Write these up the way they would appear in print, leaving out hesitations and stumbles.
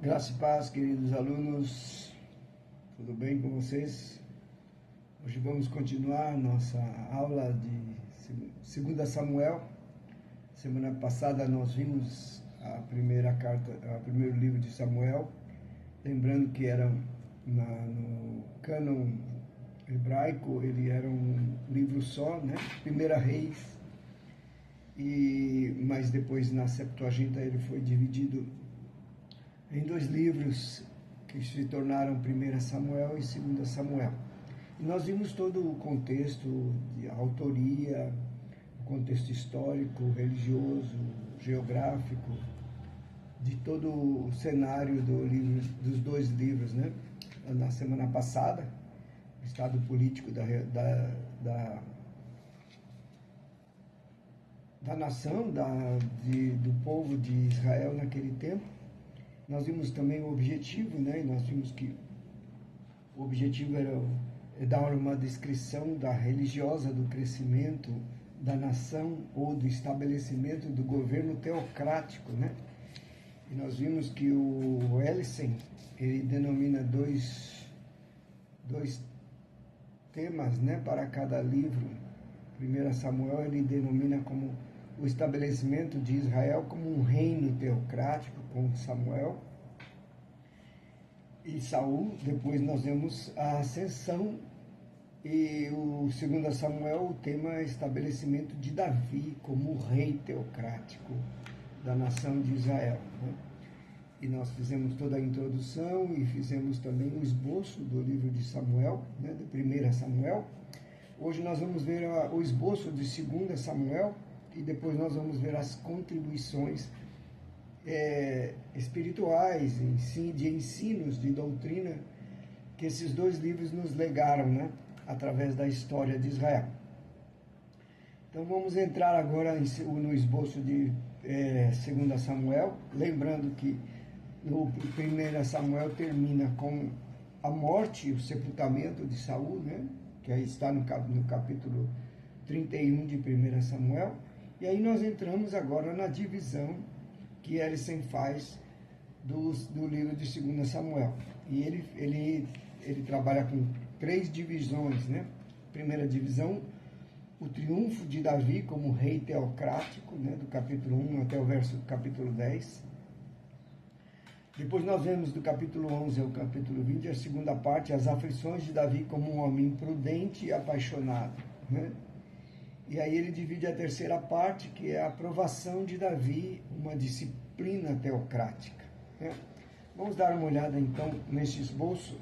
Graça e paz, queridos alunos, tudo bem com vocês? Hoje vamos continuar nossa aula de 2 Samuel. Semana passada nós vimos a primeira carta, o primeiro livro de Samuel, lembrando que era no cânon hebraico, ele era um livro só, né? Primeira Reis, mas depois na Septuaginta ele foi dividido em 2 livros que se tornaram 1 Samuel e 2 Samuel. E nós vimos todo o contexto de autoria, o contexto histórico, religioso, geográfico, de todo o cenário dos 2 livros, né? Na semana passada, o estado político da nação, do povo de Israel naquele tempo. Nós vimos também o objetivo, né? E nós vimos que o objetivo era dar uma descrição religiosa do crescimento da nação ou do estabelecimento do governo teocrático, né? E nós vimos que o Ellison, ele denomina dois temas, né, para cada livro. 1 Samuel ele denomina como o estabelecimento de Israel como um reino teocrático com Samuel e Saul. Depois nós vemos a ascensão, e o 2 Samuel, o tema é estabelecimento de Davi como rei teocrático da nação de Israel, né? E nós fizemos toda a introdução e fizemos também o esboço do livro de Samuel, né, de 1 Samuel. Hoje nós vamos ver o esboço de 2 Samuel e depois nós vamos ver as contribuições espirituais, de ensinos, de doutrina que esses 2 livros nos legaram, né, através da história de Israel. Então vamos entrar agora no esboço de 2 Samuel, lembrando que no 1 Samuel termina com a morte e o sepultamento de Saul, né, que aí está no capítulo 31 de 1 Samuel, e aí nós entramos agora na divisão que Ellison faz do livro de 2 Samuel. E ele trabalha com 3 divisões, né? Primeira divisão, o triunfo de Davi como rei teocrático, né? Do capítulo 1 até o capítulo 10. Depois nós vemos do capítulo 11 ao capítulo 20, a segunda parte, as aflições de Davi como um homem prudente e apaixonado, né? E aí ele divide a terceira parte, que é a aprovação de Davi, uma disciplina teocrática, né? Vamos dar uma olhada então nesse esboço,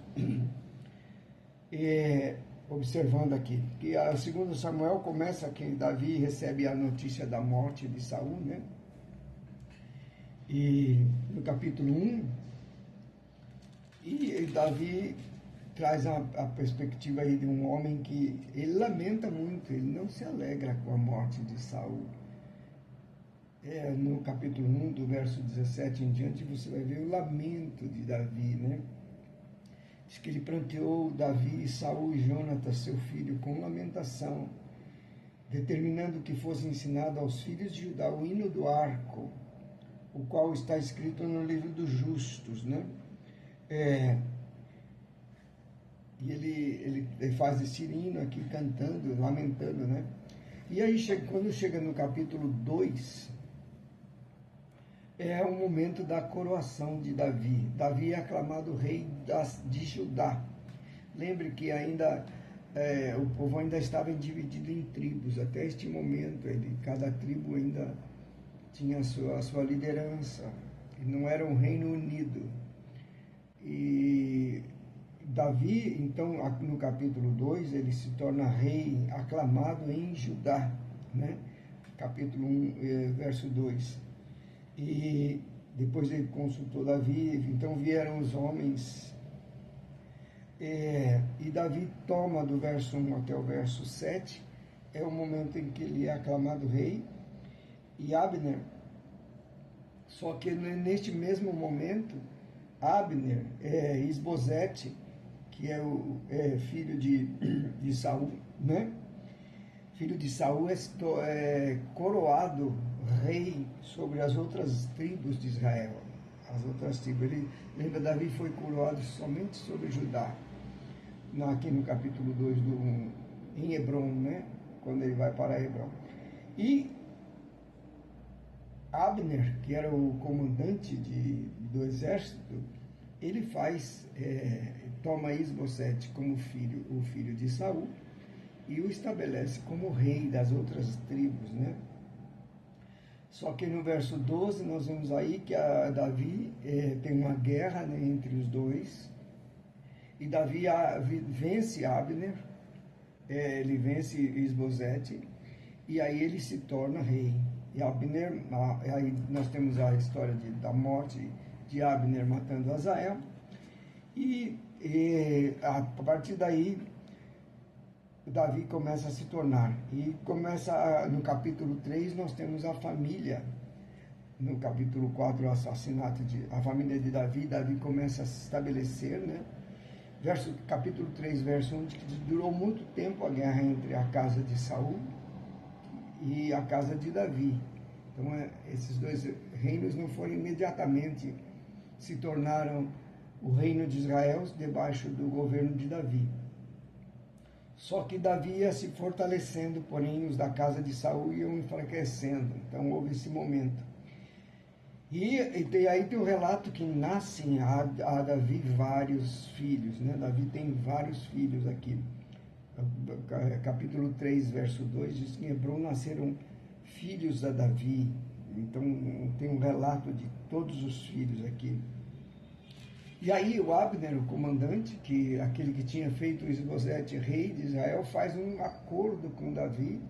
observando aqui, que a 2 Samuel começa que Davi recebe a notícia da morte de Saul, né? E no capítulo 1, e Davi traz a perspectiva aí de um homem que ele lamenta muito, ele não se alegra com a morte de Saul. No capítulo 1, do verso 17 em diante, você vai ver o lamento de Davi, né? Diz que ele pranteou Davi, Saul e Jonatas, seu filho, com lamentação, determinando que fosse ensinado aos filhos de Judá o hino do arco, o qual está escrito no livro dos justos, né? E ele faz esse hino aqui, cantando, lamentando, né? E aí, quando chega no capítulo 2, é o momento da coroação de Davi. Davi é aclamado rei de Judá. Lembre que ainda o povo ainda estava dividido em tribos. Até este momento, cada tribo ainda tinha a sua liderança. E não era um reino unido. E Davi, então, no capítulo 2, ele se torna rei aclamado em Judá, né? Capítulo 1, verso 2. E depois ele consultou Davi, então vieram os homens, e Davi toma do verso 1 até o verso 7, é o momento em que ele é aclamado rei, e Abner, só que neste mesmo momento, Abner, Isbosete, que é filho de Saul, né? Filho de Saul, é coroado rei sobre as outras tribos de Israel. as outras tribos. Ele, lembra, Davi foi coroado somente sobre Judá, aqui no capítulo 2 em Hebron, né? Quando ele vai para Hebron. E Abner, que era o comandante do exército, ele toma Isbosete como o filho de Saul, e o estabelece como rei das outras tribos, né? Só que no verso 12 nós vemos aí que Davi tem uma guerra, né, entre os dois, e Davi vence Abner, ele vence Isbosete, e aí ele se torna rei. E Abner, aí nós temos a história da morte de Abner matando Asael, e a partir daí Davi começa a se tornar, e no capítulo 3 nós temos a família, no capítulo 4 o assassinato a família de Davi começa a se estabelecer, né? Capítulo 3, verso 1, que durou muito tempo a guerra entre a casa de Saul e a casa de Davi. Então esses dois reinos não foram imediatamente, se tornaram o reino de Israel debaixo do governo de Davi. Só que Davi ia se fortalecendo, porém os da casa de Saul iam enfraquecendo. Então houve esse momento. E aí tem o relato que nascem a Davi vários filhos, né? Davi tem vários filhos aqui. Capítulo 3, verso 2, diz que em Hebron nasceram filhos da Davi. Então tem um relato de todos os filhos aqui. E aí o Abner, o comandante, aquele que tinha feito o Isbosete rei de Israel, faz um acordo com Davi,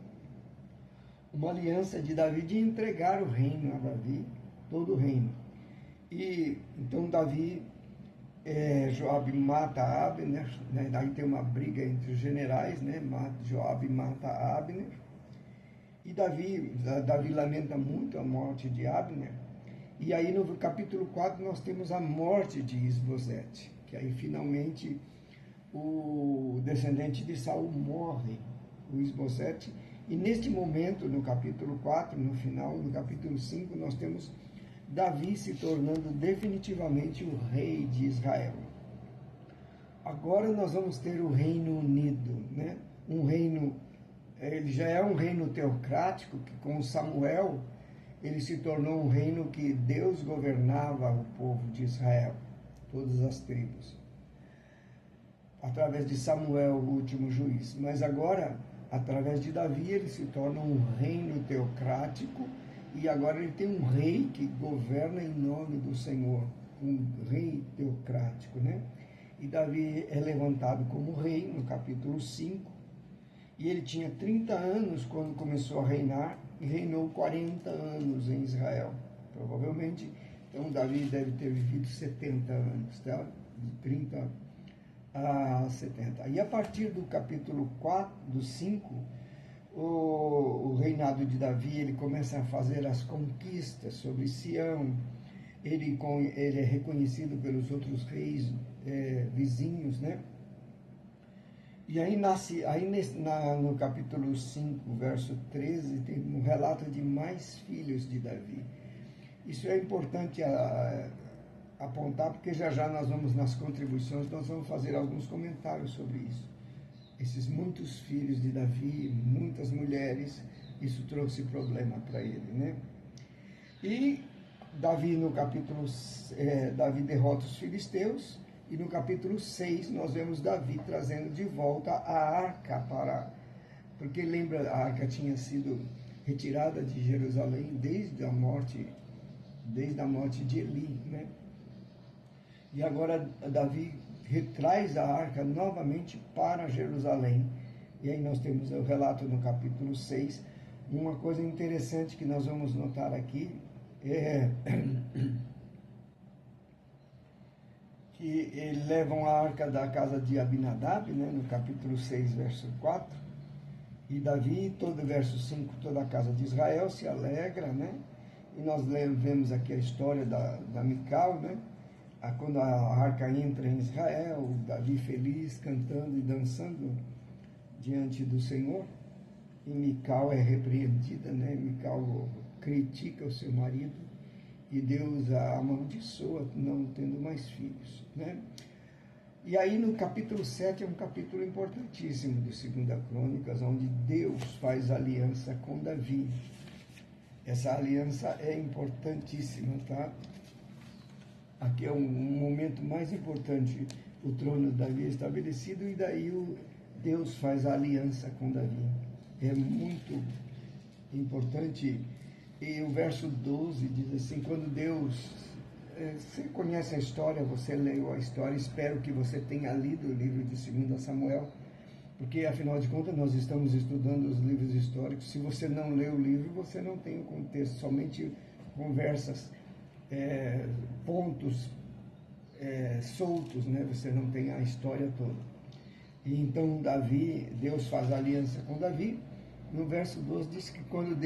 uma aliança de Davi de entregar o reino a Davi, todo o reino. E então Davi, Joabe mata Abner, né? Daí tem uma briga entre os generais, né? Joabe mata Abner, e Davi lamenta muito a morte de Abner. E aí no capítulo 4 nós temos a morte de Isbosete, que aí finalmente o descendente de Saul morre, o Isbosete. E neste momento, no capítulo 4, no final, no capítulo 5, nós temos Davi se tornando definitivamente o rei de Israel. Agora nós vamos ter o Reino Unido, né? Um reino, ele já é um reino teocrático, que com Samuel ele se tornou um reino que Deus governava o povo de Israel, todas as tribos, através de Samuel, o último juiz. Mas agora, através de Davi, ele se torna um reino teocrático, e agora ele tem um rei que governa em nome do Senhor, um rei teocrático, né? E Davi é levantado como rei no capítulo 5, e ele tinha 30 anos quando começou a reinar, e reinou 40 anos em Israel. Provavelmente, então Davi deve ter vivido 70 anos, tá? De 30 a 70. E a partir do capítulo 4, do 5, o reinado de Davi, ele começa a fazer as conquistas sobre Sião. Ele é reconhecido pelos outros reis vizinhos, né? E aí no capítulo 5, verso 13, tem um relato de mais filhos de Davi. Isso é importante apontar, porque já nós vamos, nas contribuições, nós vamos fazer alguns comentários sobre isso. Esses muitos filhos de Davi, muitas mulheres, isso trouxe problema para ele, né? E Davi, no capítulo, Davi derrota os filisteus, e no capítulo 6 nós vemos Davi trazendo de volta a arca porque lembra, a arca tinha sido retirada de Jerusalém desde a morte de Eli, né? E agora Davi retraz a arca novamente para Jerusalém. E aí nós temos o relato no capítulo 6. Uma coisa interessante que nós vamos notar aqui é que eles levam a arca da casa de Abinadab, né, no capítulo 6, verso 4, e Davi, todo verso 5, toda a casa de Israel se alegra, né, e nós vemos aqui a história da Mical, né, quando a arca entra em Israel, Davi feliz, cantando e dançando diante do Senhor, e Mical é repreendida, né, Mical critica o seu marido, e Deus a amaldiçoa, não tendo mais filhos, né? E aí no capítulo 7 é um capítulo importantíssimo de 2 Crônicas, onde Deus faz aliança com Davi. Essa aliança é importantíssima, tá? Aqui é um momento mais importante, o trono de Davi é estabelecido, e daí Deus faz a aliança com Davi. É muito importante. E o verso 12 diz assim, quando Deus... Você conhece a história, você leu a história, espero que você tenha lido o livro de 2 Samuel, porque afinal de contas nós estamos estudando os livros históricos. Se você não lê o livro, você não tem o contexto, somente conversas, pontos soltos, né? Você não tem a história toda. E então Deus faz aliança com Davi. No verso 12 diz que quando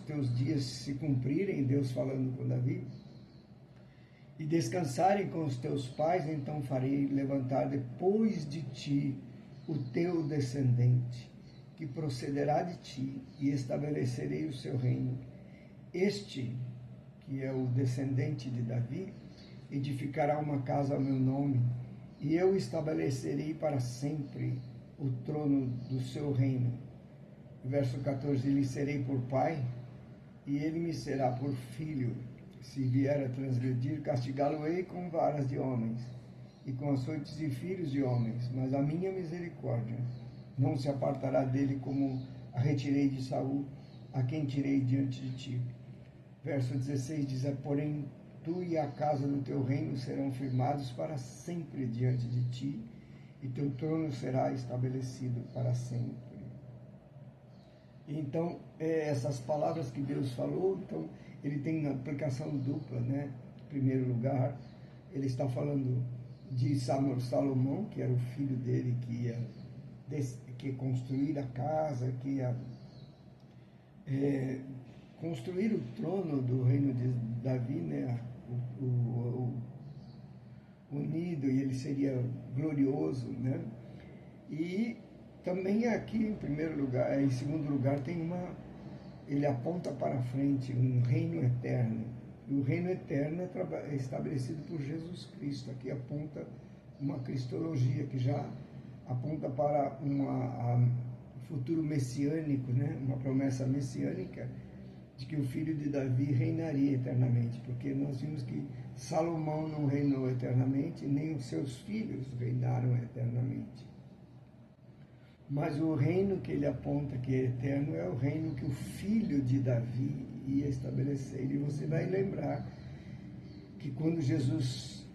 teus dias se cumprirem, Deus falando com Davi, e descansarem com os teus pais, então farei levantar depois de ti o teu descendente, que procederá de ti, e estabelecerei o seu reino. Este, que é o descendente de Davi, edificará uma casa ao meu nome, e eu estabelecerei para sempre o trono do seu reino. Verso 14, lhe serei por pai, e ele me será por filho. Se vier a transgredir, castigá-lo-ei com varas de homens, e com açoites de filhos de homens, mas a minha misericórdia não se apartará dele, como a retirei de Saul, a quem tirei diante de ti. Verso 16 diz, porém, tu e a casa do teu reino serão firmados para sempre diante de ti, e teu trono será estabelecido para sempre. Então, essas palavras que Deus falou, então, ele tem uma aplicação dupla, né? Em primeiro lugar, ele está falando de Salomão, que era o filho dele, que ia construir a casa, que ia construir o trono do reino de Davi, né? Unido, e ele seria glorioso, né? E também aqui, em segundo lugar, ele aponta para frente um reino eterno. E o reino eterno é estabelecido por Jesus Cristo. Aqui aponta uma cristologia que já aponta para um futuro messiânico, né? Uma promessa messiânica de que o filho de Davi reinaria eternamente, porque nós vimos que Salomão não reinou eternamente, nem os seus filhos reinaram eternamente. Mas o reino que ele aponta que é eterno é o reino que o filho de Davi ia estabelecer. E você vai lembrar que quando Jesus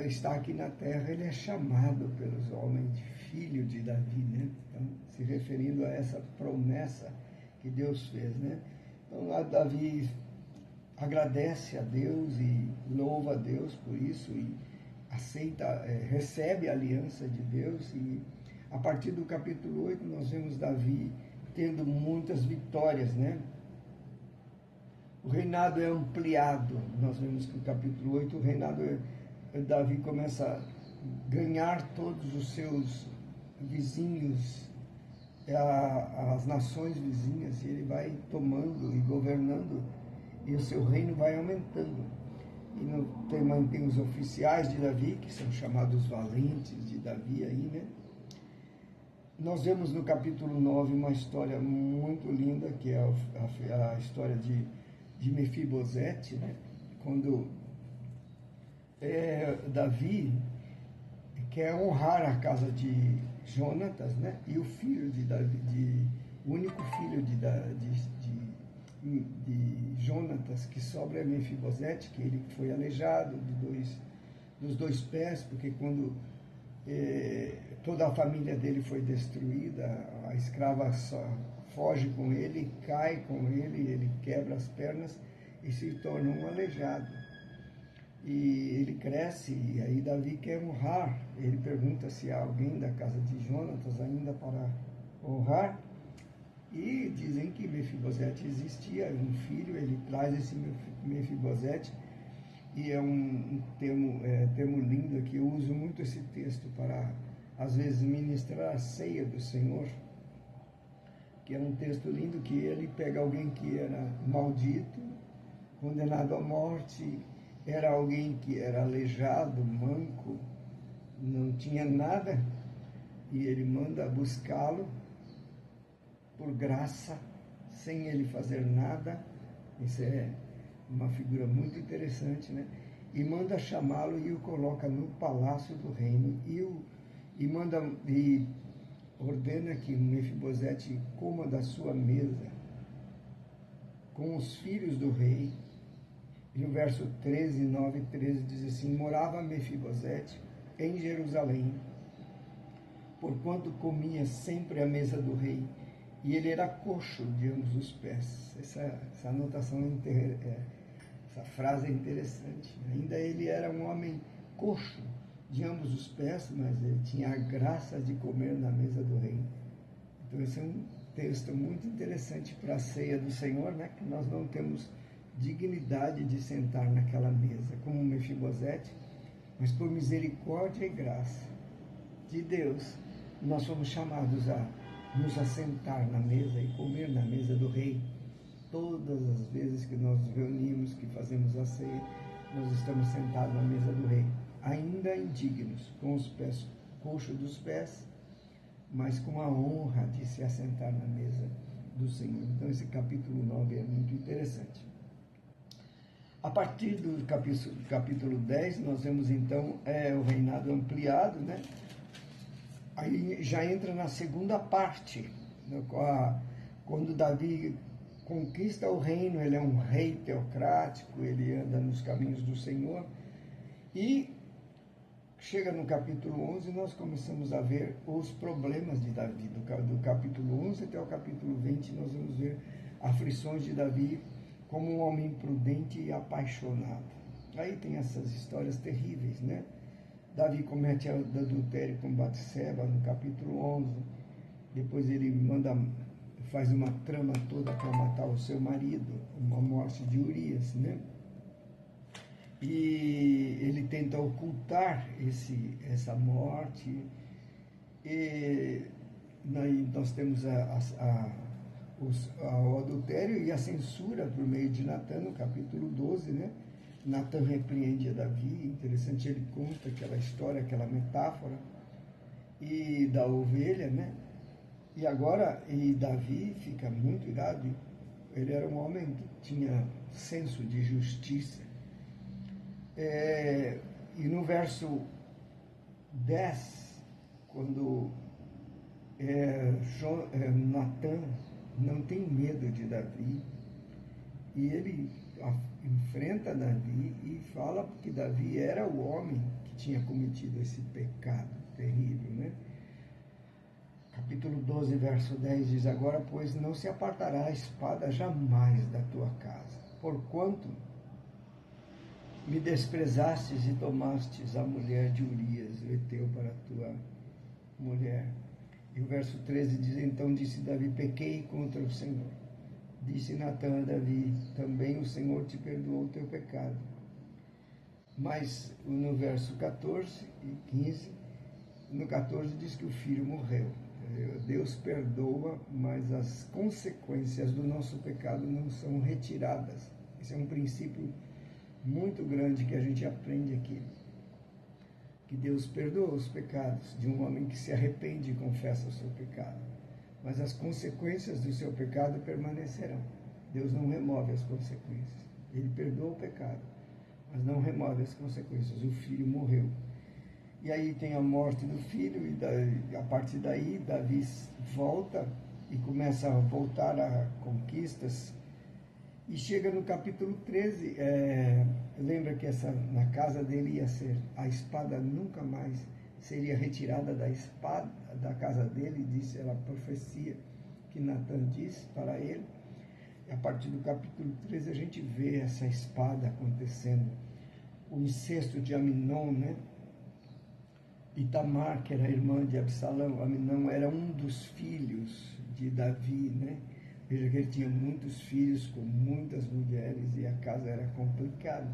está aqui na terra, ele é chamado pelos homens de filho de Davi, né? Então, se referindo a essa promessa que Deus fez, né? Então, lá Davi agradece a Deus e louva a Deus por isso, e recebe a aliança de Deus. E a partir do capítulo 8, nós vemos Davi tendo muitas vitórias, né? O reinado é ampliado. Nós vemos que no capítulo 8, o reinado Davi começa a ganhar todos os seus vizinhos, as nações vizinhas, e ele vai tomando e governando, e o seu reino vai aumentando. E tem os oficiais de Davi, que são chamados valentes de Davi aí, né? Nós vemos no capítulo 9 uma história muito linda, que é a história de Mefibosete, né? Quando Davi quer honrar a casa de Jonatas, né? E o filho de Davi, o único filho de Jonatas que sobra é Mefibosete, que ele foi aleijado dos dois pés, porque quando toda a família dele foi destruída, a escrava foge com ele, cai com ele, ele quebra as pernas e se torna um aleijado. E ele cresce, e aí Davi quer honrar. Ele pergunta se há alguém da casa de Jonatas ainda para honrar, e dizem que Mefibosete existia, um filho. Ele traz esse Mefibosete, e é um termo lindo aqui. Eu uso muito esse texto para, às vezes, ministrar a ceia do Senhor, que é um texto lindo, que ele pega alguém que era maldito, condenado à morte, era alguém que era aleijado, manco, não tinha nada, e ele manda buscá-lo por graça, sem ele fazer nada. Isso é uma figura muito interessante, né? E manda chamá-lo e o coloca no palácio do reino e ordena que Mefibosete coma da sua mesa com os filhos do rei. E o verso 13, 9 e 13 diz assim: morava Mefibosete em Jerusalém, porquanto comia sempre à mesa do rei, e ele era coxo de ambos os pés. Essa anotação, essa frase é interessante. Ainda ele era um homem coxo de ambos os pés, mas ele tinha a graça de comer na mesa do rei. Então esse é um texto muito interessante para a ceia do Senhor, né? Que nós não temos dignidade de sentar naquela mesa, como Mefibosete, mas por misericórdia e graça de Deus, nós somos chamados a nos assentar na mesa e comer na mesa do rei. Todas as vezes que nós nos reunimos, que fazemos a ceia, nós estamos sentados na mesa do rei, ainda indignos, com os pés coxos dos pés, mas com a honra de se assentar na mesa do Senhor. Então esse capítulo 9 é muito interessante. A partir do capítulo 10, nós vemos então o reinado ampliado, né? Aí já entra na segunda parte, né? Quando Davi conquista o reino, ele é um rei teocrático, ele anda nos caminhos do Senhor, e chega no capítulo 11, nós começamos a ver os problemas de Davi. Do capítulo 11 até o capítulo 20, nós vamos ver aflições de Davi como um homem prudente e apaixonado. Aí tem essas histórias terríveis, né? Davi comete adultério com Batseba no capítulo 11. Depois ele faz uma trama toda para matar o seu marido, uma morte de Urias, né? E ele tenta ocultar essa morte. E nós temos o adultério e a censura por meio de Natã, no capítulo 12, né? Natã repreende a Davi. Interessante, ele conta aquela história, aquela metáfora e da ovelha, né? E Davi fica muito irado. Ele era um homem que tinha senso de justiça. E no verso 10, quando Natã não tem medo de Davi, e ele enfrenta Davi e fala que Davi era o homem que tinha cometido esse pecado terrível, né? Capítulo 12, verso 10 diz: agora, pois, não se apartará a espada jamais da tua casa, porquanto me desprezastes e tomastes a mulher de Urias, o heteu, para tua mulher. E o verso 13 diz: então disse Davi: pequei contra o Senhor. Disse Natã a Davi: também o Senhor te perdoou o teu pecado. Mas no verso 14 e 15, no 14 diz que o filho morreu. Deus perdoa, mas as consequências do nosso pecado não são retiradas. Esse é um princípio muito grande que a gente aprende aqui. Que Deus perdoa os pecados de um homem que se arrepende e confessa o seu pecado. Mas as consequências do seu pecado permanecerão. Deus não remove as consequências. Ele perdoa o pecado, mas não remove as consequências. O filho morreu. E aí tem a morte do filho, e a partir daí Davi volta e começa a voltar a conquistas. E chega no capítulo 13, lembra que na casa dele ia ser, a espada nunca mais seria retirada da casa dele, disse ela, a profecia que Natã diz para ele. E a partir do capítulo 13 a gente vê essa espada acontecendo. O incesto de Aminon, né? E Tamar, que era irmã de Absalão. Aminon era um dos filhos de Davi, né? Veja que ele tinha muitos filhos com muitas mulheres e a casa era complicada.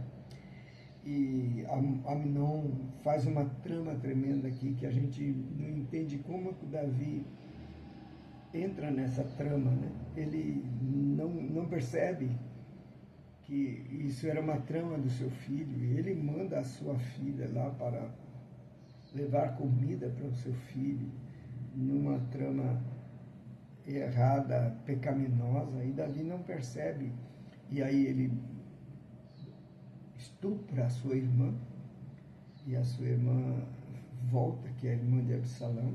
E Aminon faz uma trama tremenda aqui que a gente não entende como que Davi entra nessa trama, né? Ele não percebe que isso era uma trama do seu filho, e ele manda a sua filha lá para levar comida para o seu filho, numa trama errada, pecaminosa, e Davi não percebe, e aí ele estupra a sua irmã, e a sua irmã volta, que é a irmã de Absalão,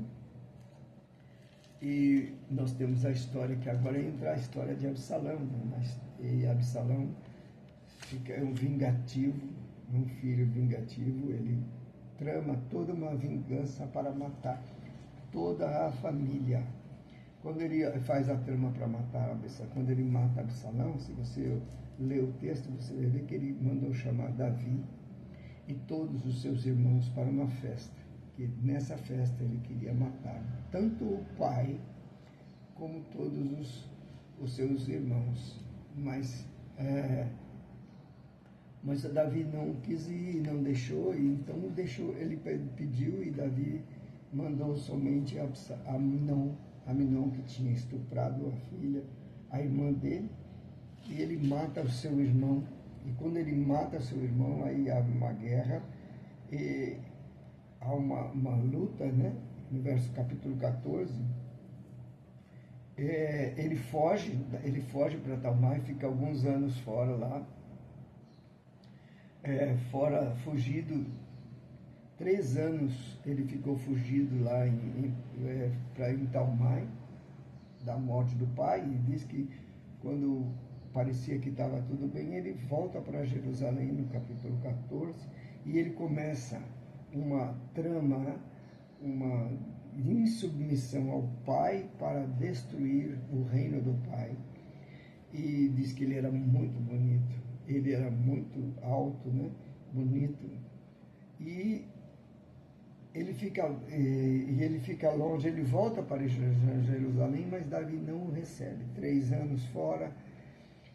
e nós temos a história, que agora entra a história de Absalão, né? E Absalão é um vingativo, um filho vingativo, ele trama toda uma vingança para matar toda a família. Quando ele faz a trama para matar Absalão, quando ele mata Absalão, se você ler o texto, você vai ver que ele mandou chamar Davi e todos os seus irmãos para uma festa, que nessa festa ele queria matar tanto o pai como todos os seus irmãos, mas Davi não quis ir, não deixou, e então ele pediu, e Davi mandou somente Aminon, que tinha estuprado a filha, a irmã dele, e ele mata o seu irmão. E quando ele mata seu irmão, aí há uma guerra, e há uma luta, né? No capítulo 14, ele foge para Talmai, fica alguns anos fora lá, fugido. 3 anos ele ficou fugido lá em Talmai, da morte do pai, e diz que quando parecia que estava tudo bem, ele volta para Jerusalém no capítulo 14, e ele começa uma trama, uma insubmissão ao pai para destruir o reino do pai. E diz que ele era muito bonito, ele era muito alto, né? Bonito, e ele fica longe, ele volta para Jerusalém, mas Davi não o recebe. 3 anos fora,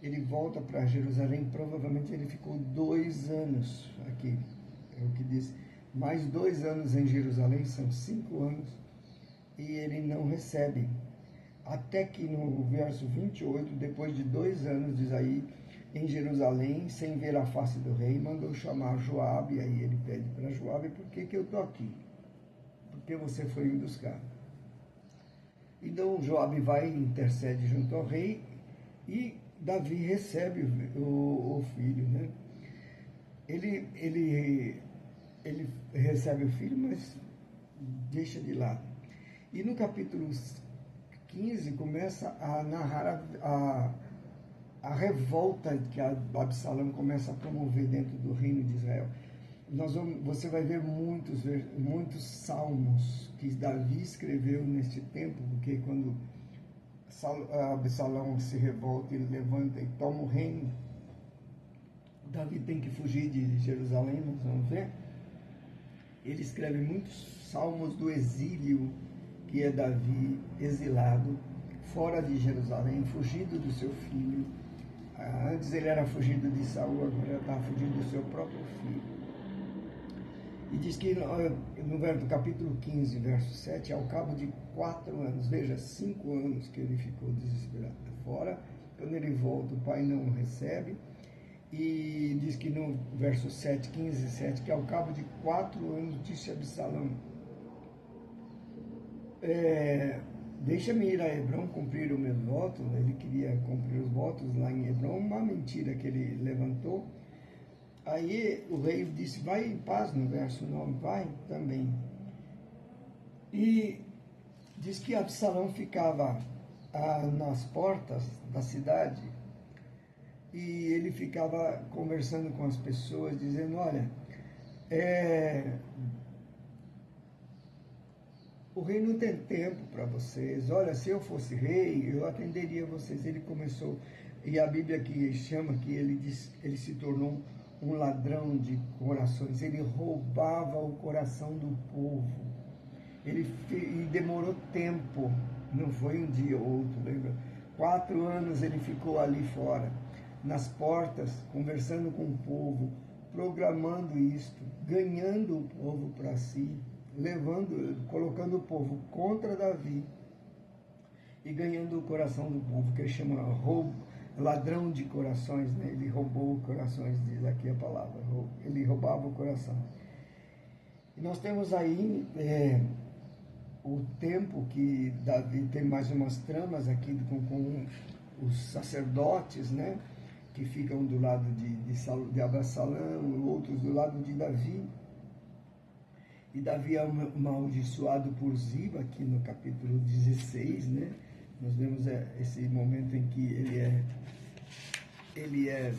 ele volta para Jerusalém, provavelmente ele ficou 2 anos aqui, é o que diz, mais 2 anos em Jerusalém, são 5 anos, e ele não recebe. Até que no verso 28, depois de 2 anos, diz aí, em Jerusalém, sem ver a face do rei, mandou chamar Joabe, e aí ele pede para Joabe: por que eu estou aqui? Porque você foi me buscar. Então Joabe vai, intercede junto ao rei, e Davi recebe o filho, né? Ele recebe o filho, mas deixa de lado. E no capítulo 15 começa a narrar a revolta que Absalão começa a promover dentro do reino de Israel. Você vai ver muitos salmos que Davi escreveu neste tempo, porque quando Absalão se revolta, ele levanta e toma o reino, Davi tem que fugir de Jerusalém, nós vamos ver. Ele escreve muitos salmos do exílio, que é Davi exilado, fora de Jerusalém, fugido do seu filho. Antes ele era fugido de Saul, agora ele estava fugindo do seu próprio filho. E diz que no capítulo 15, verso 7, ao cabo de 4 anos, veja, 5 anos que ele ficou desesperado fora, quando ele volta, o pai não o recebe, e diz que no verso 7, 15, 7, que ao cabo de 4 anos, disse Absalão: deixa-me ir a Hebrom cumprir o meu voto. Ele queria cumprir os votos lá em Hebrom, uma mentira que ele levantou. Aí o rei disse: vai em paz, no verso 9, vai também. E diz que Absalão ficava nas portas da cidade, e ele ficava conversando com as pessoas, dizendo: olha, o rei não tem tempo para vocês. Olha, se eu fosse rei, eu atenderia vocês. Ele começou, e a Bíblia aqui chama que ele se tornou um ladrão de corações. Ele roubava o coração do povo. E demorou tempo, não foi um dia ou outro, lembra? 4 anos ele ficou ali fora, nas portas, conversando com o povo, programando isto, ganhando o povo para si, colocando o povo contra Davi e ganhando o coração do povo, que ele chama ladrão de corações, né? Ele roubou corações, diz aqui a palavra, ele roubava o coração. E nós temos aí o tempo que Davi tem mais umas tramas aqui com os sacerdotes, né? Que ficam do lado de Absalão, outros do lado de Davi. E Davi é amaldiçoado por Ziba, aqui no capítulo 16, né? Nós vemos esse momento em que ele é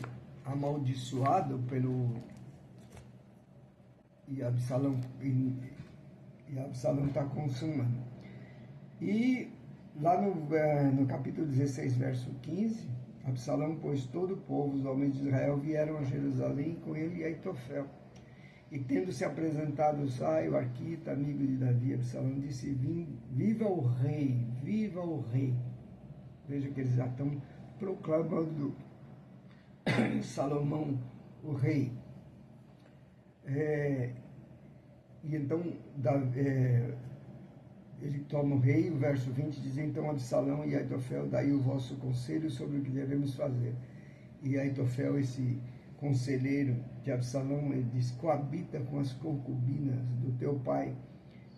amaldiçoado pelo... E Absalão está consumando. E lá no capítulo 16, verso 15, Absalão, pois todo o povo, os homens de Israel, vieram a Jerusalém com ele e Aitofel. E tendo se apresentado Usai, o arquita, amigo de Davi, Absalão disse: viva o rei, viva o rei. Veja que eles já estão proclamando Salomão o rei. E então ele toma o rei, o verso 20 diz: então Absalão e Aitofel, daí o vosso conselho sobre o que devemos fazer. E Aitofel, esse conselheiro de Absalão, ele diz: coabita com as concubinas do teu pai,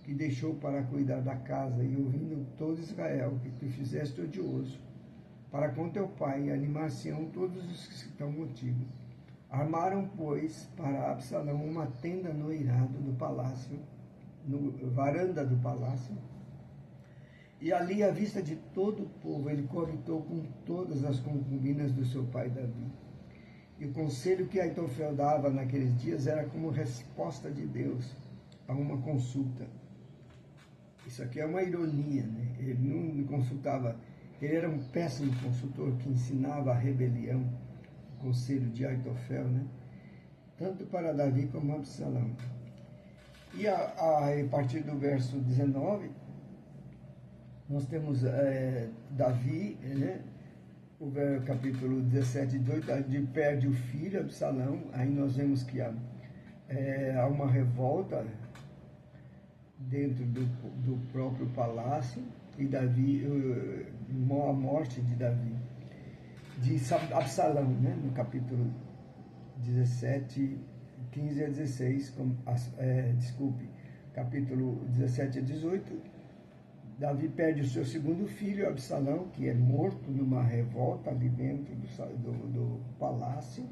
que deixou para cuidar da casa, e ouvindo todo Israel, que tu fizeste odioso para com teu pai, e animar-se-ão todos os que estão contigo. Armaram, pois, para Absalão uma tenda no eirado do palácio, no varanda do palácio, e ali, à vista de todo o povo, ele coabitou com todas as concubinas do seu pai Davi. E o conselho que Aitofel dava naqueles dias era como resposta de Deus a uma consulta. Isso aqui é uma ironia, né? Ele não consultava, ele era um péssimo consultor que ensinava a rebelião, o conselho de Aitofel, né? Tanto para Davi como Absalão. E a partir do verso 19, nós temos Davi, né? O capítulo 17, 18, Davi perde o filho, Absalão. Aí nós vemos que há uma revolta dentro do próprio palácio, e Davi, a morte de Davi, de Absalão, né? No capítulo 17, 15 a 16, capítulo 17 a 18, Davi perde o seu segundo filho, Absalão, que é morto numa revolta ali dentro do palácio.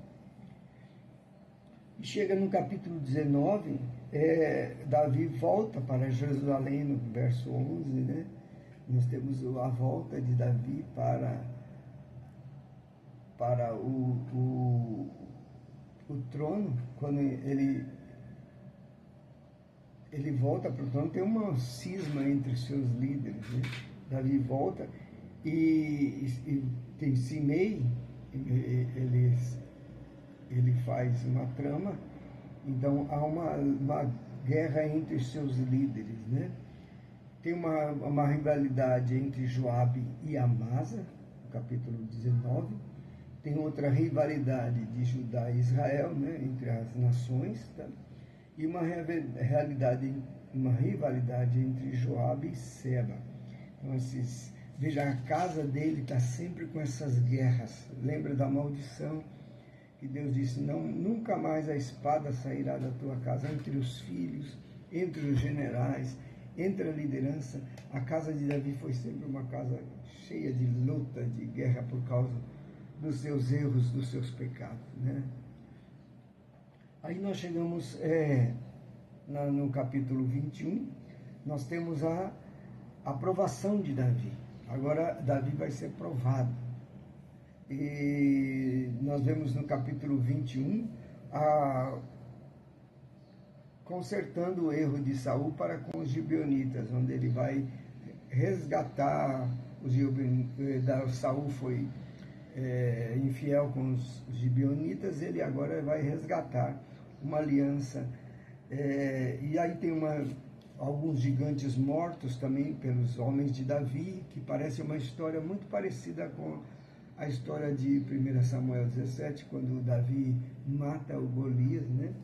E chega no capítulo 19, Davi volta para Jerusalém, no verso 11, né? Nós temos a volta de Davi para o trono. Quando ele volta para o trono, tem uma cisma entre os seus líderes, né? Davi volta e tem Simei, ele faz uma trama, então há uma guerra entre os seus líderes, né? Tem uma rivalidade entre Joabe e Amasa, no capítulo 19, tem outra rivalidade de Judá e Israel, né? Entre as nações, tá? E uma rivalidade entre Joabe e Seba. Então, veja, a casa dele está sempre com essas guerras. Lembra da maldição que Deus disse: nunca mais a espada sairá da tua casa. Entre os filhos, entre os generais, entre a liderança, a casa de Davi foi sempre uma casa cheia de luta, de guerra, por causa dos seus erros, dos seus pecados, né? Aí nós chegamos no capítulo 21, nós temos a aprovação de Davi. Agora Davi vai ser provado. E nós vemos no capítulo 21 consertando o erro de Saul para com os gibeonitas, onde ele vai resgatar os gibeonitas. Saul foi infiel com os gibeonitas, ele agora vai resgatar uma aliança, e aí tem alguns gigantes mortos também pelos homens de Davi, que parece uma história muito parecida com a história de 1 Samuel 17, quando Davi mata o Golias, né?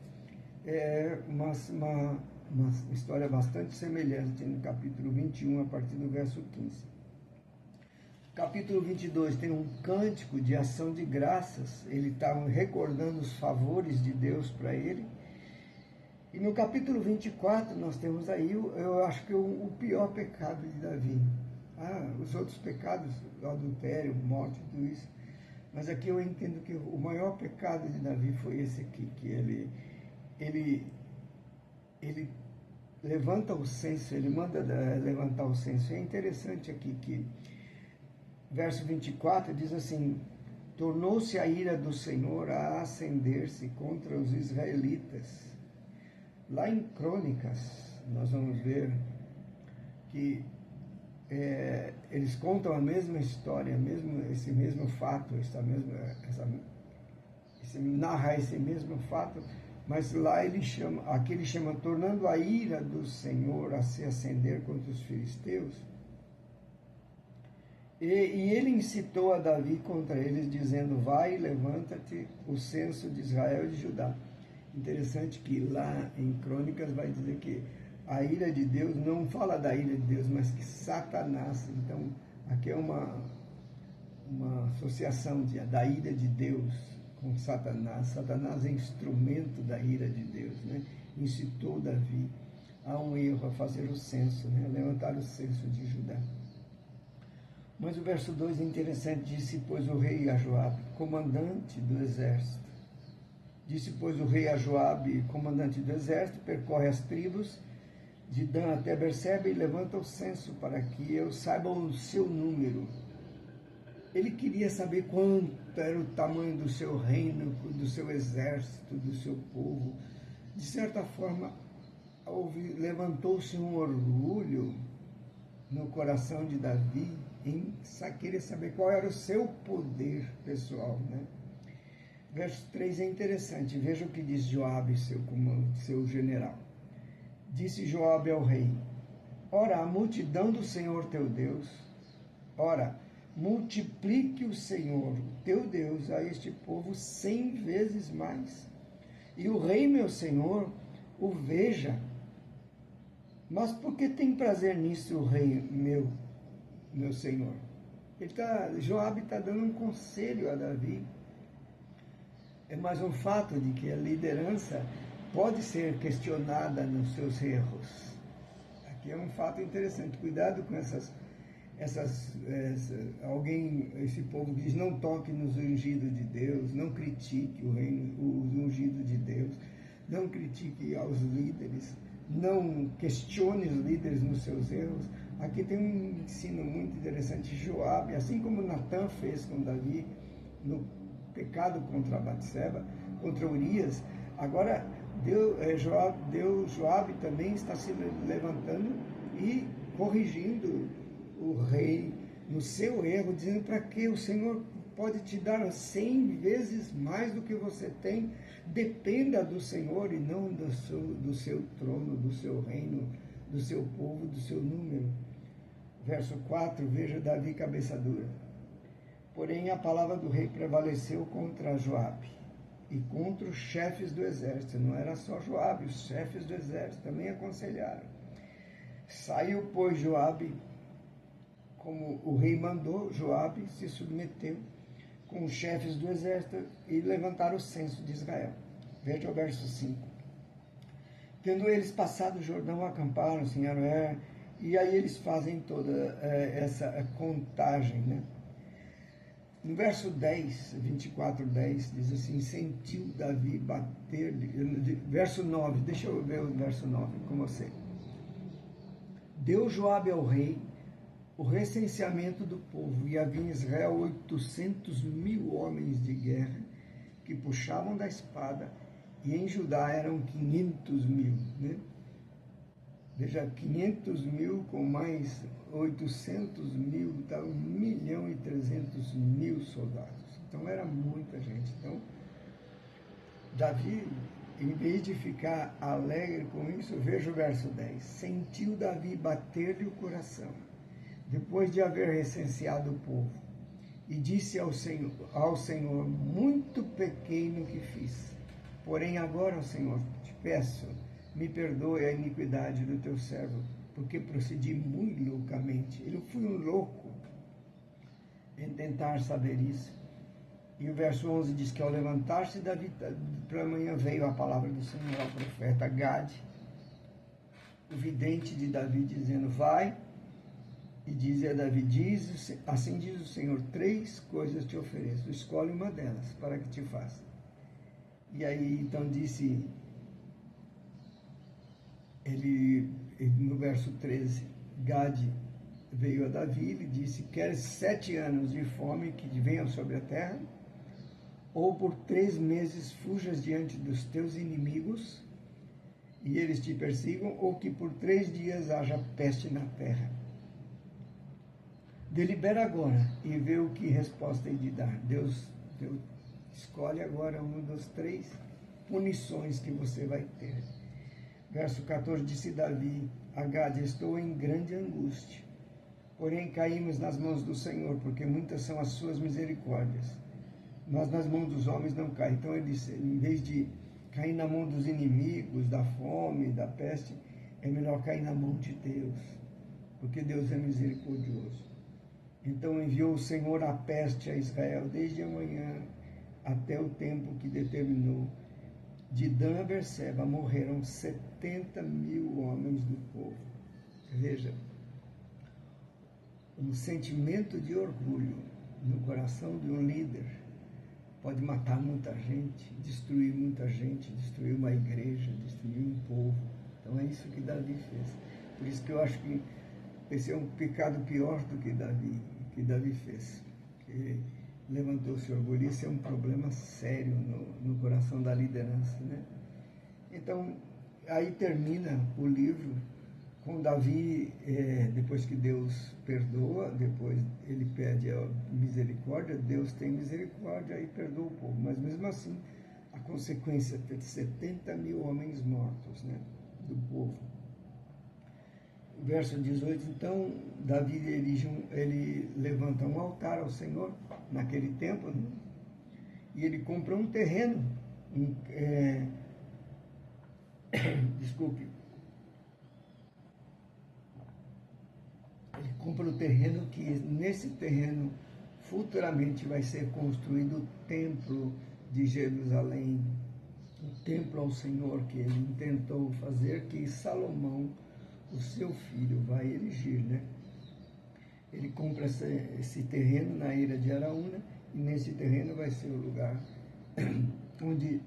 É uma história bastante semelhante no capítulo 21, a partir do verso 15. Capítulo 22 tem um cântico de ação de graças, ele está recordando os favores de Deus para ele. E no capítulo 24 nós temos aí, eu acho que o pior pecado de Davi. Os outros pecados, o adultério, morte, tudo isso. Mas aqui eu entendo que o maior pecado de Davi foi esse aqui, que ele levanta o censo, ele manda levantar o censo. É interessante aqui que verso 24 diz assim: tornou-se a ira do Senhor a acender-se contra os israelitas. Lá em Crônicas, nós vamos ver que eles contam a mesma história, esse mesmo fato, narra esse mesmo fato, mas lá aqui ele chama tornando a ira do Senhor a se acender contra os filisteus. E ele incitou a Davi contra eles, dizendo: vai, levanta-te o censo de Israel e de Judá. Interessante que lá em Crônicas vai dizer que a ira de Deus, não fala da ira de Deus, mas que Satanás, então aqui é uma associação da ira de Deus com Satanás. Satanás é instrumento da ira de Deus, né? Incitou Davi a um erro, a fazer o censo, né? Levantar o censo de Judá. Mas o verso 2 é interessante, disse, pois, o rei a Joabe, comandante do exército. Disse, pois, o rei a Joabe, comandante do exército, percorre as tribos de Dan até Berseba e levanta o censo para que eu saiba o seu número. Ele queria saber quanto era o tamanho do seu reino, do seu exército, do seu povo. De certa forma, levantou-se um orgulho no coração de Davi em querer saber qual era o seu poder pessoal, né? Verso 3 é interessante, veja o que diz Joabe, seu general. Disse Joabe ao rei: ora, a multidão do Senhor teu Deus, ora, multiplique o Senhor teu Deus a este povo 100 vezes mais, e o rei meu Senhor o veja. Mas por que tem prazer nisso o rei meu Senhor? Joabe está dando um conselho a Davi. É mais um fato de que a liderança pode ser questionada nos seus erros. Aqui é um fato interessante. Cuidado com esse povo que diz: não toque nos ungidos de Deus, não critique os ungidos de Deus, não critique aos líderes, não questione os líderes nos seus erros. Aqui tem um ensino muito interessante. Joabe, assim como Natã fez com Davi no pecado contra Batseba, contra Urias, agora Joabe também está se levantando e corrigindo o rei no seu erro, dizendo para que o Senhor pode te dar 100 vezes mais do que você tem. Dependa do Senhor e não do seu trono, do seu reino, do seu povo, do seu número. Verso 4, veja Davi cabeça dura. Porém a palavra do rei prevaleceu contra Joabe e contra os chefes do exército. Não era só Joabe, os chefes do exército também aconselharam. Saiu, pois, Joabe, como o rei mandou. Joabe se submeteu com os chefes do exército e levantaram o censo de Israel. Veja o verso 5. Tendo eles passado o Jordão, acamparam-se em Aroer, e aí eles fazem toda essa contagem, né? No verso 10, 24:10, diz assim: sentiu Davi bater, verso 9, deixa eu ver o verso 9 com você. Deu Joabe ao rei o recenseamento do povo, e havia em Israel 800.000 homens de guerra que puxavam da espada, e em Judá eram 500.000, né? Veja, 500.000 com mais 800.000, dá 1.300.000 soldados. Então era muita gente. Então, Davi, em vez de ficar alegre com isso, veja o verso 10. Sentiu Davi bater-lhe o coração, depois de haver recenseado o povo, e disse ao Senhor, muito pequeno que fiz. Porém agora, Senhor, te peço, me perdoe a iniquidade do teu servo, porque procedi muito loucamente. Eu fui um louco. em tentar saber isso. E o verso 11 diz que ao levantar-se Davi pela manhã veio a palavra do Senhor ao profeta Gade, o vidente de Davi, dizendo: vai e diz a Davi, assim diz o Senhor, 3 coisas te ofereço, escolhe uma delas para que te faça. E aí então disse ele, no verso 13, Gade veio a Davi e lhe disse: queres 7 anos de fome que venham sobre a terra? Ou por 3 meses fujas diante dos teus inimigos e eles te persigam, ou que por 3 dias haja peste na terra? Delibera agora e vê o que resposta hei de dar. Deus escolhe agora uma das 3 punições que você vai ter. Verso 14, disse Davi a Gade: estou em grande angústia, porém caímos nas mãos do Senhor, porque muitas são as suas misericórdias. Mas nas mãos dos homens não cai. Então ele disse, em vez de cair na mão dos inimigos, da fome, da peste, é melhor cair na mão de Deus, porque Deus é misericordioso. Então enviou o Senhor a peste a Israel desde a manhã até o tempo que determinou. De Dan a Berseba morreram 70.000 homens do povo. Veja, um sentimento de orgulho no coração de um líder pode matar muita gente, destruir uma igreja, destruir um povo. Então é isso que Davi fez. Por isso que eu acho que esse é um pecado pior do que Davi fez. Que levantou-se orgulho. Isso é um problema sério no coração da liderança, né? Então, aí termina o livro com Davi, depois que Deus perdoa, depois ele pede a misericórdia, Deus tem misericórdia e perdoa o povo. Mas mesmo assim, a consequência é ter 70.000 homens mortos, né, do povo. Verso 18, então, Davi ele levanta um altar ao Senhor naquele tempo, né, e ele compra um terreno, ele compra o terreno, que nesse terreno futuramente vai ser construído o templo de Jerusalém, o templo ao Senhor que ele intentou fazer, que Salomão, o seu filho, vai erigir, né? Ele compra esse terreno na ilha de Araúna, e nesse terreno vai ser o lugar onde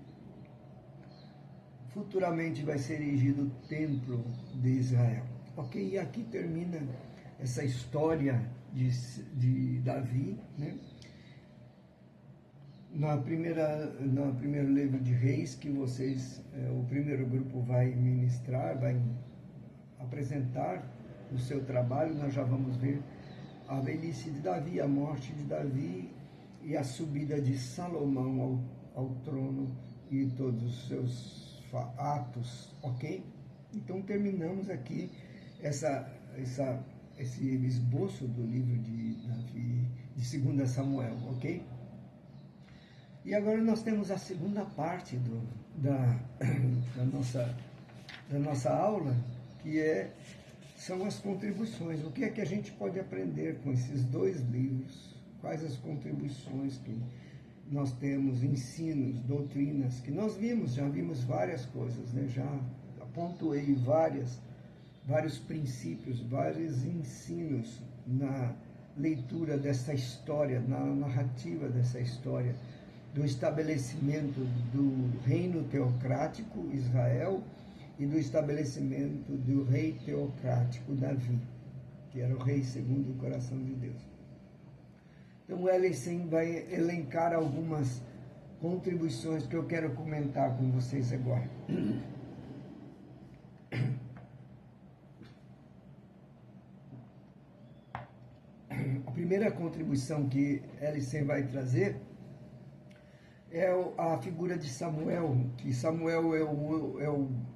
futuramente vai ser erigido o templo de Israel. Ok? E aqui termina essa história de Davi, né? No primeiro livro de Reis, que vocês, o primeiro grupo vai ministrar, vai apresentar o seu trabalho, nós já vamos ver a velhice de Davi, a morte de Davi e a subida de Salomão ao trono e todos os seus atos, ok? Então terminamos aqui esse esboço do livro de Davi, de 2 Samuel, ok? E agora nós temos a segunda parte da nossa aula, que são as contribuições. O que é que a gente pode aprender com esses 2 livros? Quais as contribuições que nós temos, ensinos, doutrinas, que nós já vimos várias coisas, né? Já pontuei vários princípios, vários ensinos na leitura dessa história, na narrativa dessa história, do estabelecimento do reino teocrático Israel e do estabelecimento do rei teocrático Davi, que era o rei segundo o coração de Deus. Então, o Ellison vai elencar algumas contribuições que eu quero comentar com vocês agora. A primeira contribuição que Ellison vai trazer é a figura de Samuel, que Samuel é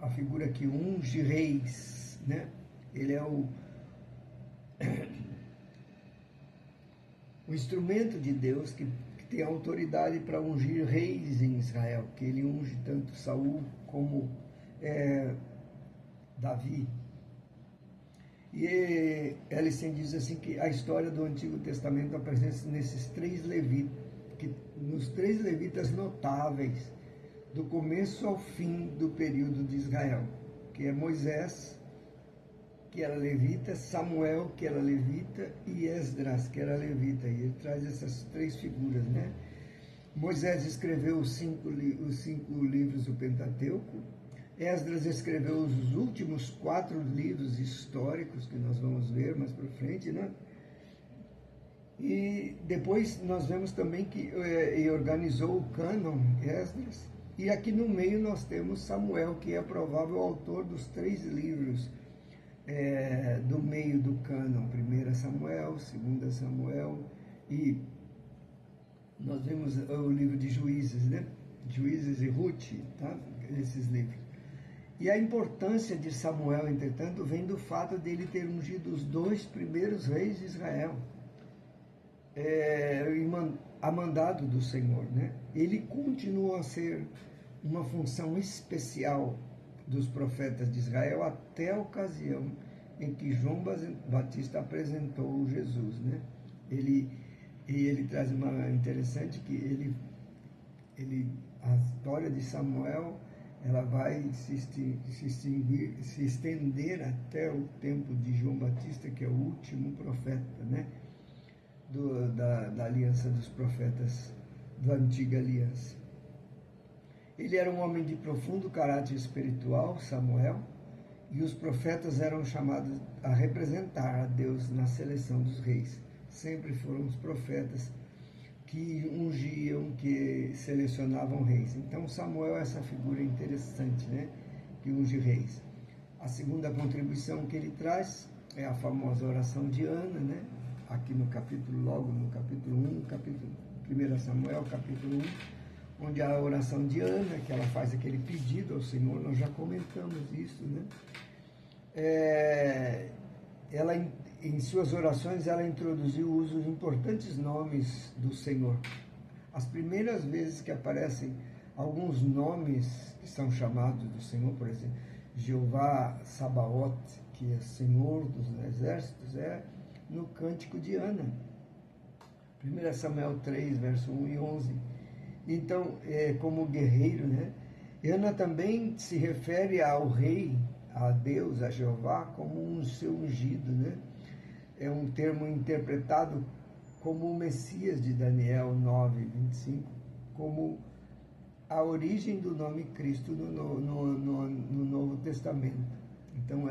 a figura que unge reis, né? Ele é o instrumento de Deus que tem autoridade para ungir reis em Israel, que ele unge tanto Saul como Davi. E Ellison diz assim que a história do Antigo Testamento apresenta nesses nos três levitas notáveis do começo ao fim do período de Israel, que é Moisés, que era levita, Samuel, que era levita, e Esdras, que era levita. E ele traz essas três figuras, né? Moisés escreveu os cinco livros do Pentateuco. Esdras escreveu os últimos 4 livros históricos, que nós vamos ver mais para frente, né? E depois nós vemos também que ele organizou o cânon, Esdras. E aqui no meio nós temos Samuel, que é o provável autor dos 3 livros do meio do cânon, 1 Samuel, 2 Samuel, e nós vemos o livro de Juízes, né? Juízes e Ruth, tá? Esses livros. E a importância de Samuel, entretanto, vem do fato dele ter ungido os 2 primeiros reis de Israel, a mandado do Senhor, né? Ele continuou a ser uma função especial dos profetas de Israel até a ocasião em que João Batista apresentou Jesus, né? Ele traz uma interessante que a história de Samuel, ela vai se estender até o tempo de João Batista, que é o último profeta, né? Da aliança dos profetas da antiga aliança. Ele era um homem de profundo caráter espiritual, Samuel, e os profetas eram chamados a representar a Deus na seleção dos reis. Sempre foram os profetas que ungiam, que selecionavam reis. Então Samuel é essa figura interessante, né? Que unge reis. A segunda contribuição que ele traz é a famosa oração de Ana, né? Aqui logo no capítulo 1 Samuel, capítulo 1, onde a oração de Ana, que ela faz aquele pedido ao Senhor, nós já comentamos isso, né? Ela, em suas orações, ela introduziu o uso de importantes nomes do Senhor. As primeiras vezes que aparecem alguns nomes que são chamados do Senhor, por exemplo, Jeová Sabaoth, que é Senhor dos Exércitos, é no Cântico de Ana, 1 Samuel 3, verso 1 e 11. Então, como guerreiro, né? Ana também se refere ao rei, a Deus, a Jeová, como um seu ungido, né? É um termo interpretado como o Messias de Daniel 9, 25, como a origem do nome Cristo no Novo Testamento. Então,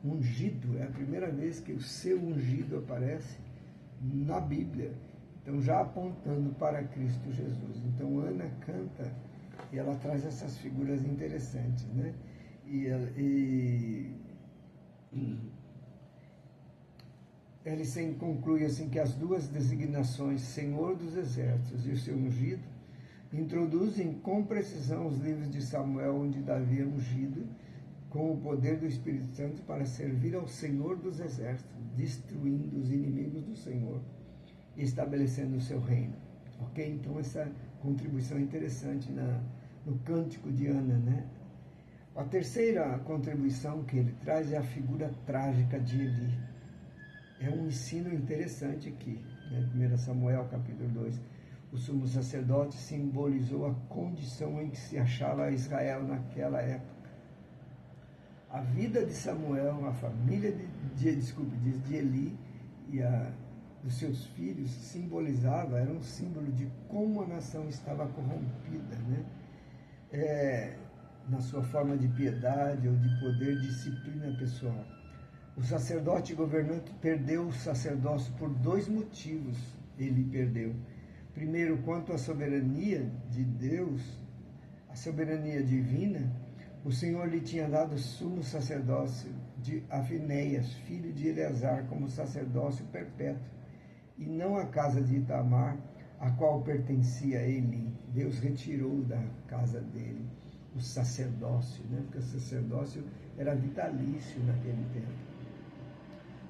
ungido, é a primeira vez que o seu ungido aparece na Bíblia, então já apontando para Cristo Jesus. Então Ana canta e ela traz essas figuras interessantes, né? Ele conclui assim que as duas designações, Senhor dos Exércitos e o seu ungido, introduzem com precisão os livros de Samuel, onde Davi é ungido com o poder do Espírito Santo para servir ao Senhor dos Exércitos, destruindo os inimigos do Senhor e estabelecendo o seu reino. Ok? Então essa contribuição é interessante no Cântico de Ana, né? A terceira contribuição que ele traz é a figura trágica de Eli. É um ensino interessante aqui, né? 1 Samuel, capítulo 2. O sumo sacerdote simbolizou a condição em que se achava Israel naquela época. A vida de Samuel, a família de Eli e dos seus filhos era um símbolo de como a nação estava corrompida, né? Na sua forma de piedade ou de poder, disciplina pessoal. O sacerdote governante perdeu o sacerdócio por 2 motivos. Ele perdeu. Primeiro, quanto à soberania de Deus, a soberania divina, o Senhor lhe tinha dado sumo sacerdócio de Afinéias, filho de Eleazar, como sacerdócio perpétuo, e não a casa de Itamar, a qual pertencia a Eli. Deus retirou da casa dele o sacerdócio, né? Porque o sacerdócio era vitalício naquele tempo.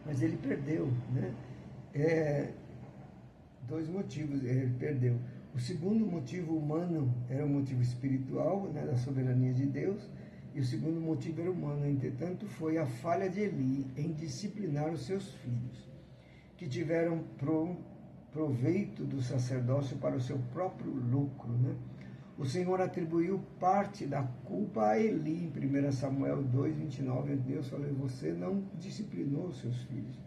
Mas ele perdeu, né? 2 motivos ele perdeu. O segundo motivo humano era o motivo espiritual, né, da soberania de Deus, E o segundo motivo era humano. Entretanto, foi a falha de Eli em disciplinar os seus filhos, que tiveram proveito do sacerdócio para o seu próprio lucro, né? O Senhor atribuiu parte da culpa a Eli, em 1 Samuel 2:29. Deus falou: você não disciplinou os seus filhos.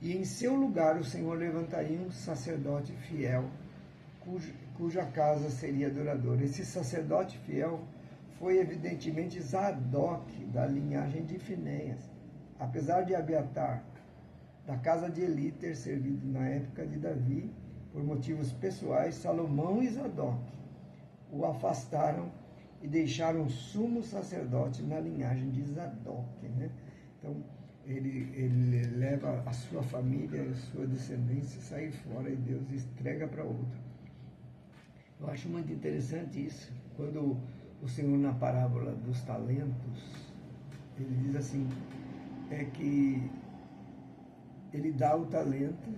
E em seu lugar o Senhor levantaria um sacerdote fiel, cuja casa seria duradoura. Esse sacerdote fiel foi evidentemente Zadok, da linhagem de Finéias. Apesar de Abiatar, da casa de Eli, ter servido na época de Davi, por motivos pessoais, Salomão e Zadok o afastaram e deixaram sumo sacerdote na linhagem de Zadok, né? Então, ele leva a sua família, a sua descendência a sair fora e Deus entrega para outro. Eu acho muito interessante isso. Quando o Senhor, na parábola dos talentos, ele diz assim, que ele dá o talento,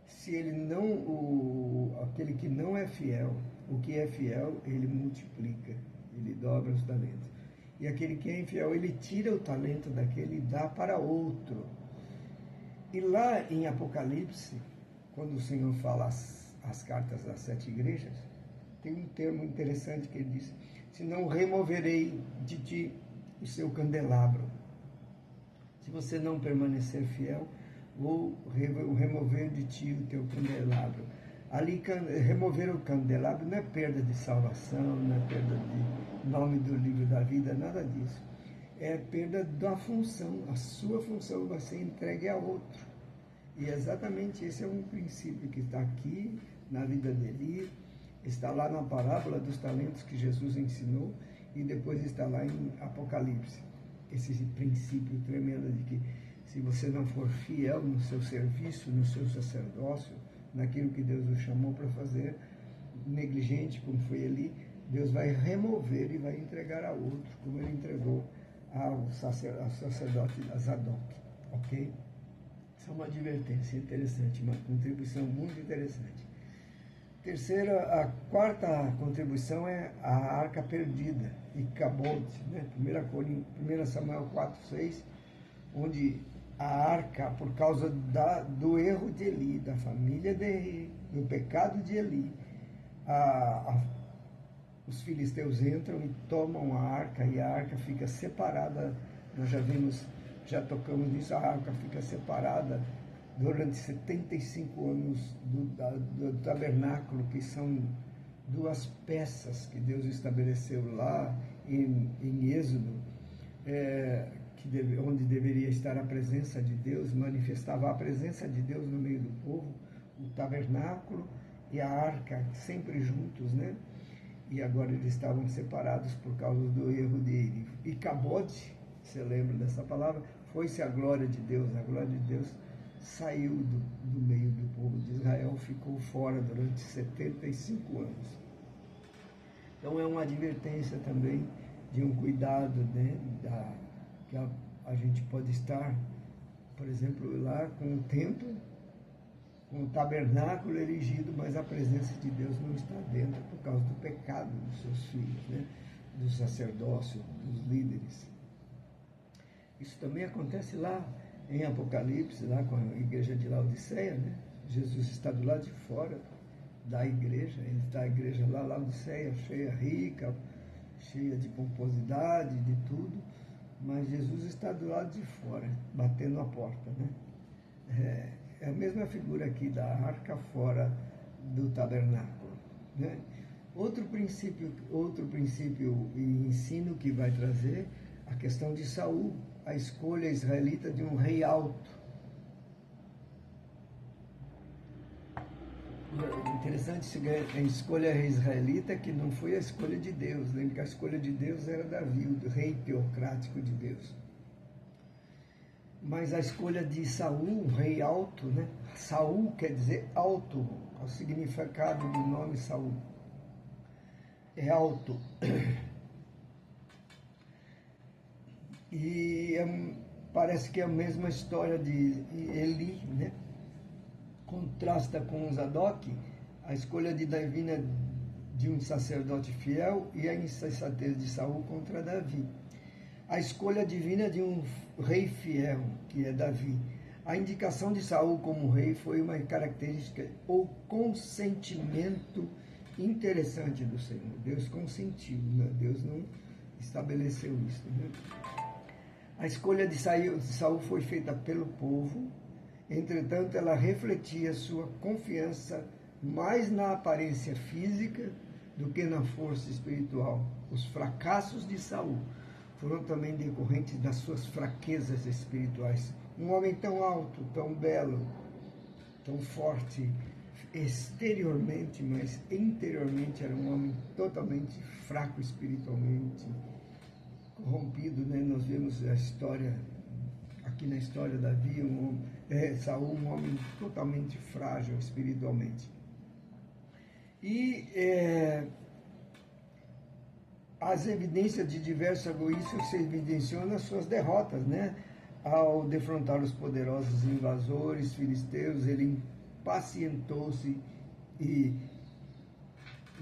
se ele não, aquele que não é fiel, o que é fiel, ele multiplica, ele dobra os talentos. E aquele que é infiel, ele tira o talento daquele e dá para outro. E lá em Apocalipse, quando o Senhor fala as cartas das 7 igrejas, tem um termo interessante que ele diz: se não removerei de ti o seu candelabro. Se você não permanecer fiel, vou remover de ti o teu candelabro. Ali, remover o candelabro não é perda de salvação, não é perda de nome do livro da vida, nada disso. É perda da função, a sua função vai ser entregue a outro. E exatamente esse é um princípio que está aqui na vida dele, está lá na parábola dos talentos que Jesus ensinou e depois está lá em Apocalipse. Esse princípio tremendo de que se você não for fiel no seu serviço, no seu sacerdócio, naquilo que Deus o chamou para fazer, negligente como foi Eli, Deus vai remover e vai entregar a outro, como ele entregou ao sacerdote Zadok, ok? Isso é uma advertência interessante, uma contribuição muito interessante. A quarta contribuição é a arca perdida, e Icabod, né? 1 Samuel 4:6, onde a arca, por causa do erro de Eli, da família de Eli, do pecado de Eli, os filisteus entram e tomam a arca, e a arca fica separada. Nós já tocamos nisso, a arca fica separada durante 75 anos do tabernáculo, que são 2 peças que Deus estabeleceu lá em Êxodo, onde deveria estar a presença de Deus, manifestava a presença de Deus no meio do povo, o tabernáculo e a arca sempre juntos, né? E agora eles estavam separados por causa do erro de Eli. E Icabod, você lembra dessa palavra? Foi-se a glória de Deus saiu do meio do povo de Israel, ficou fora durante 75 anos. Então é uma advertência também de um cuidado, né, que a gente pode estar, por exemplo, lá com o templo, com o tabernáculo erigido, mas a presença de Deus não está dentro por causa do pecado dos seus filhos, né, do sacerdócio, dos líderes. Isso também acontece lá em Apocalipse, lá com a igreja de Laodiceia, né? Jesus está do lado de fora da igreja, ele está a igreja lá, Laodiceia, cheia, rica, cheia de pomposidade, de tudo, mas Jesus está do lado de fora, batendo a porta, né? É a mesma figura aqui da arca fora do tabernáculo, né? Outro princípio e ensino que vai trazer a questão de Saul, a escolha israelita de um rei alto. Interessante a escolha israelita, que não foi a escolha de Deus. Lembra que a escolha de Deus era Davi, o rei teocrático de Deus. Mas a escolha de Saul, um rei alto, né? Saul quer dizer alto, o significado do nome Saul. É alto. E parece que é a mesma história de Eli, né? Contrasta com Zadok, a escolha de de um sacerdote fiel e a insensatez de Saul contra Davi. A escolha divina de um rei fiel, que é Davi. A indicação de Saul como rei foi uma característica ou consentimento interessante do Senhor. Deus consentiu, né? Deus não estabeleceu isso, né? A escolha de Saul foi feita pelo povo, entretanto ela refletia sua confiança mais na aparência física do que na força espiritual. Os fracassos de Saul foram também decorrentes das suas fraquezas espirituais. Um homem tão alto, tão belo, tão forte, exteriormente, mas interiormente era um homem totalmente fraco espiritualmente, corrompido, né? Nós vemos a história, aqui na história de Davi, Saul, um homem totalmente frágil espiritualmente. E as evidências de diversos egoístas se evidenciam nas suas derrotas, né? Ao defrontar os poderosos invasores filisteus, ele impacientou-se e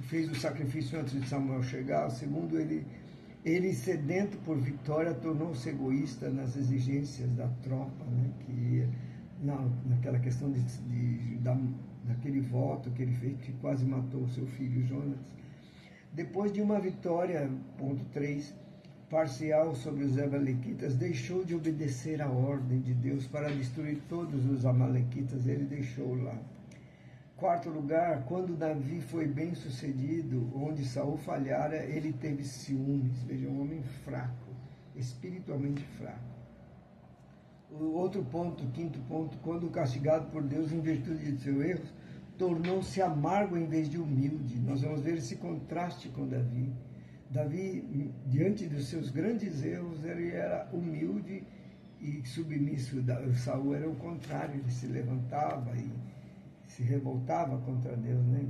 fez o sacrifício antes de Samuel chegar. Segundo ele sedento por vitória, tornou-se egoísta nas exigências da tropa, né? Que naquela questão daquele voto que ele fez, que quase matou o seu filho Jonas. Depois de uma vitória, ponto 3, parcial sobre os amalequitas, deixou de obedecer à ordem de Deus para destruir todos os amalequitas, ele deixou lá. Quarto lugar, quando Davi foi bem sucedido, onde Saul falhara, ele teve ciúmes. Veja, um homem fraco, espiritualmente fraco. O outro ponto, quinto ponto, quando castigado por Deus em virtude de seus erros, tornou-se amargo em vez de humilde. Nós vamos ver esse contraste com Davi. Davi, diante dos seus grandes erros, ele era humilde e submisso. Saul era o contrário, ele se levantava e se revoltava contra Deus, né?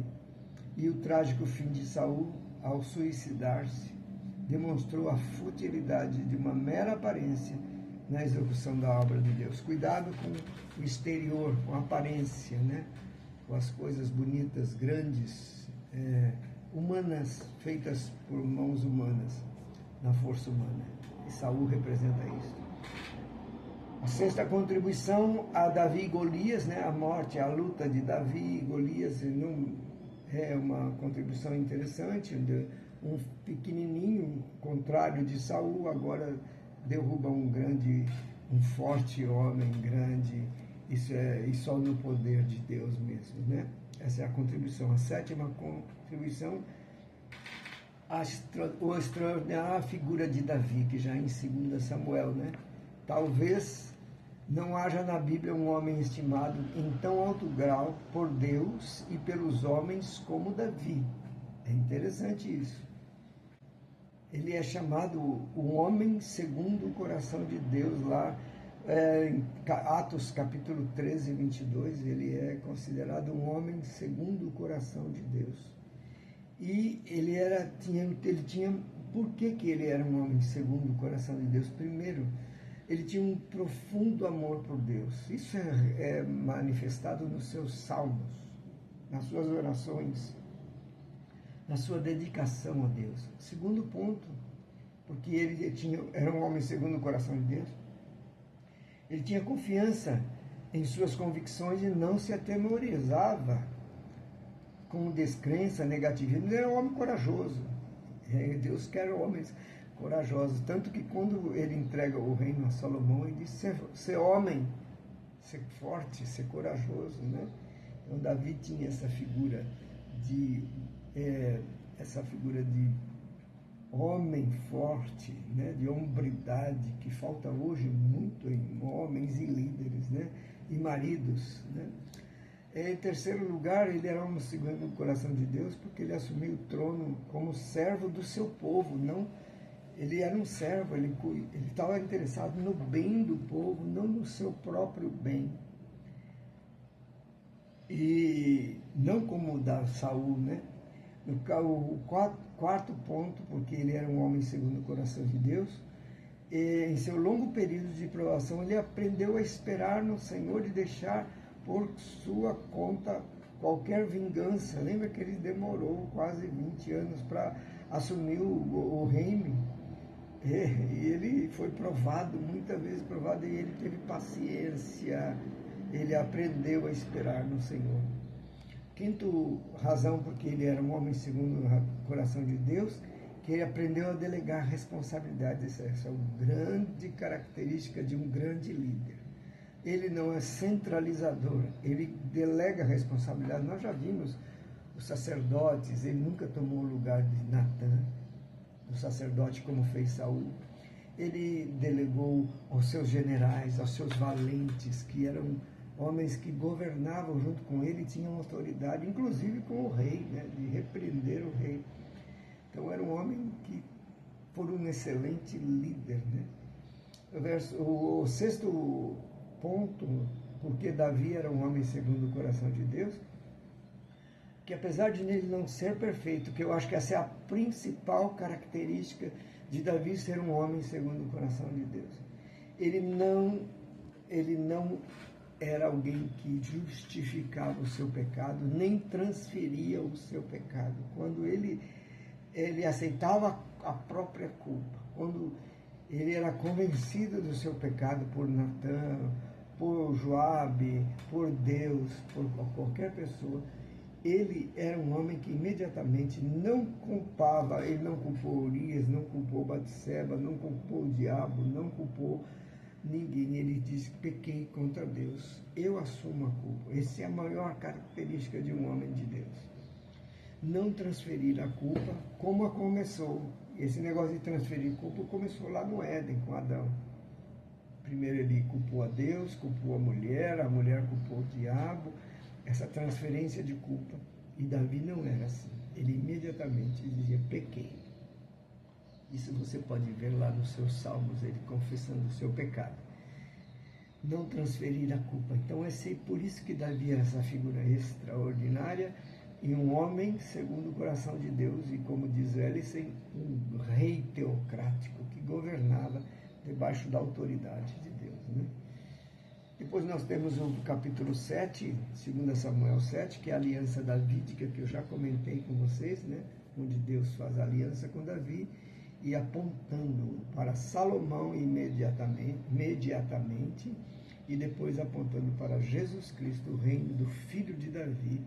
E o trágico fim de Saul, ao suicidar-se, demonstrou a futilidade de uma mera aparência na execução da obra de Deus. Cuidado com o exterior, com a aparência, né? Com as coisas bonitas, grandes, humanas, feitas por mãos humanas, na força humana. E Saul representa isso. A sexta contribuição a Davi e Golias, né? A morte, a luta de Davi e Golias, não é uma contribuição interessante. Um pequenininho, contrário de Saul, agora derruba um forte homem grande. Isso é só no poder de Deus mesmo, né? Essa é a contribuição. A sétima contribuição, a extraordinária figura de Davi, que já em 2 Samuel, né? Talvez não haja na Bíblia um homem estimado em tão alto grau por Deus e pelos homens como Davi. É interessante isso. Ele é chamado o homem segundo o coração de Deus lá. Em Atos capítulo 13, 22, ele é considerado um homem segundo o coração de Deus. E ele tinha, por que ele era um homem segundo o coração de Deus? Primeiro, ele tinha um profundo amor por Deus. Isso é manifestado nos seus salmos, nas suas orações, na sua dedicação a Deus. Segundo ponto, porque ele era um homem segundo o coração de Deus, ele tinha confiança em suas convicções e não se atemorizava com descrença, negativismo. Ele era um homem corajoso. Deus quer homens corajosos. Tanto que quando ele entrega o reino a Salomão, ele diz ser homem, ser forte, ser corajoso, né? Então Davi tinha essa figura de homem forte, né, de hombridade, que falta hoje muito em homens e líderes, né, e maridos, né. Em terceiro lugar, ele era um segundo o coração de Deus, porque ele assumiu o trono como servo do seu povo. Não, ele era um servo, ele estava interessado no bem do povo, não no seu próprio bem. E não como o da Saul, né. O quarto ponto, porque ele era um homem segundo o coração de Deus, em seu longo período de provação, ele aprendeu a esperar no Senhor e deixar por sua conta qualquer vingança. Lembra que ele demorou quase 20 anos para assumir o reino. E ele foi provado, muitas vezes provado, e ele teve paciência, ele aprendeu a esperar no Senhor. Quinto razão, porque ele era um homem segundo o coração de Deus, que ele aprendeu a delegar responsabilidades. Essa é uma grande característica de um grande líder. Ele não é centralizador, ele delega responsabilidade. Nós já vimos os sacerdotes, ele nunca tomou o lugar de Natã, o sacerdote, como fez Saul. Ele delegou aos seus generais, aos seus valentes, que eram homens que governavam junto com ele, tinham autoridade, inclusive com o rei, né, de repreender o rei. Então era um homem que foi um excelente líder, né? O sexto ponto, porque Davi era um homem segundo o coração de Deus, que apesar de ele não ser perfeito, que eu acho que essa é a principal característica de Davi ser um homem segundo o coração de Deus. Ele não era alguém que justificava o seu pecado, nem transferia o seu pecado. Quando ele aceitava a própria culpa, quando ele era convencido do seu pecado por Natã, por Joabe, por Deus, por qualquer pessoa, ele era um homem que imediatamente não culpava, ele não culpou Urias, não culpou Batseba, não culpou o diabo, não culpou ninguém. Ele disse: pequei contra Deus, eu assumo a culpa. Essa é a maior característica de um homem de Deus. Não transferir a culpa, como começou. Esse negócio de transferir culpa começou lá no Éden, com Adão. Primeiro ele culpou a Deus, culpou a mulher culpou o diabo, essa transferência de culpa. E Davi não era assim. Ele imediatamente dizia: pequei. Isso você pode ver lá nos seus salmos, ele confessando o seu pecado. Não transferir a culpa. Então é por isso que Davi é essa figura extraordinária, e um homem segundo o coração de Deus, e como diz Ellison, um rei teocrático que governava debaixo da autoridade de Deus, né? Depois nós temos o capítulo 7, 2 Samuel 7, que é a aliança davídica, que eu já comentei com vocês, né? Onde Deus faz aliança com Davi, e apontando para Salomão imediatamente, e depois apontando para Jesus Cristo, o reino do filho de Davi,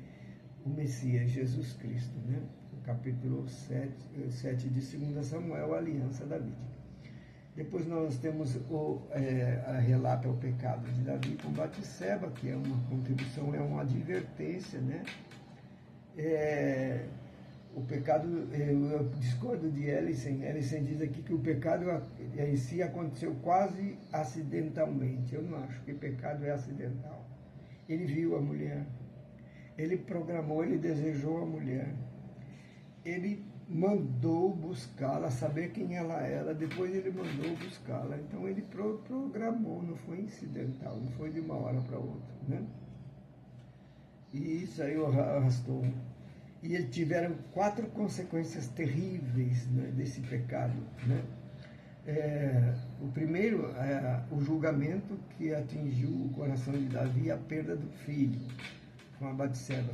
o Messias Jesus Cristo, né? O capítulo 7 de 2 Samuel, a aliança davídica. Depois nós temos a relato ao pecado de Davi com Batseba, que é uma contribuição, é uma advertência, né? O pecado, eu discordo de Ellison. Ellison diz aqui que o pecado em si aconteceu quase acidentalmente. Eu não acho que pecado é acidental. Ele viu a mulher, ele programou, ele desejou a mulher, ele mandou buscá-la, saber quem ela era, depois ele mandou buscá-la. Então ele programou, não foi incidental, não foi de uma hora para outra, né? E isso aí arrastou. E eles tiveram 4 consequências terríveis, né, desse pecado, né? O primeiro é o julgamento que atingiu o coração de Davi, a perda do filho com a Batseba.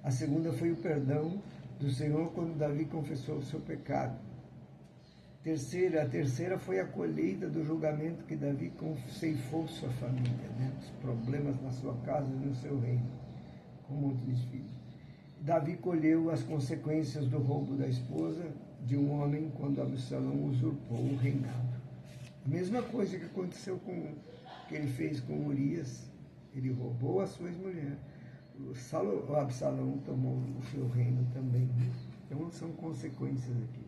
A segunda foi o perdão do Senhor quando Davi confessou o seu pecado. A terceira foi a colheita do julgamento que Davi ceifou sua família, né? Os problemas na sua casa e no seu reino, com muitos filhos. Davi colheu as consequências do roubo da esposa de um homem quando Absalão usurpou o reinado. A mesma coisa que aconteceu que ele fez com Urias. Ele roubou a sua ex-mulher. O Absalão tomou o seu reino também. Então são consequências aqui.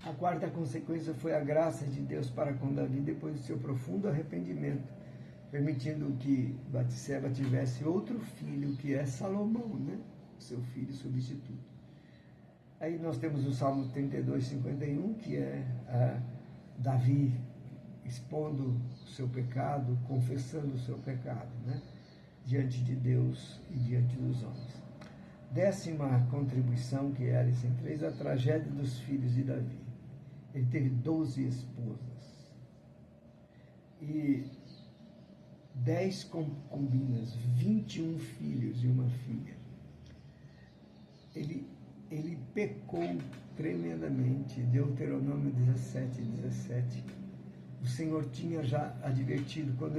A quarta consequência foi a graça de Deus para com Davi depois do seu profundo arrependimento, permitindo que Batseba tivesse outro filho, que é Salomão, né? Seu filho substituto. Aí nós temos o Salmo 32, 51, que é Davi expondo o seu pecado, confessando o seu pecado, né? Diante de Deus e diante dos homens. 10ª contribuição que Ellison fez, a tragédia dos filhos de Davi. Ele teve 12 esposas. E 10 concubinas, 21 filhos e uma filha. Ele pecou tremendamente. Deuteronômio 17. O Senhor tinha já advertido, quando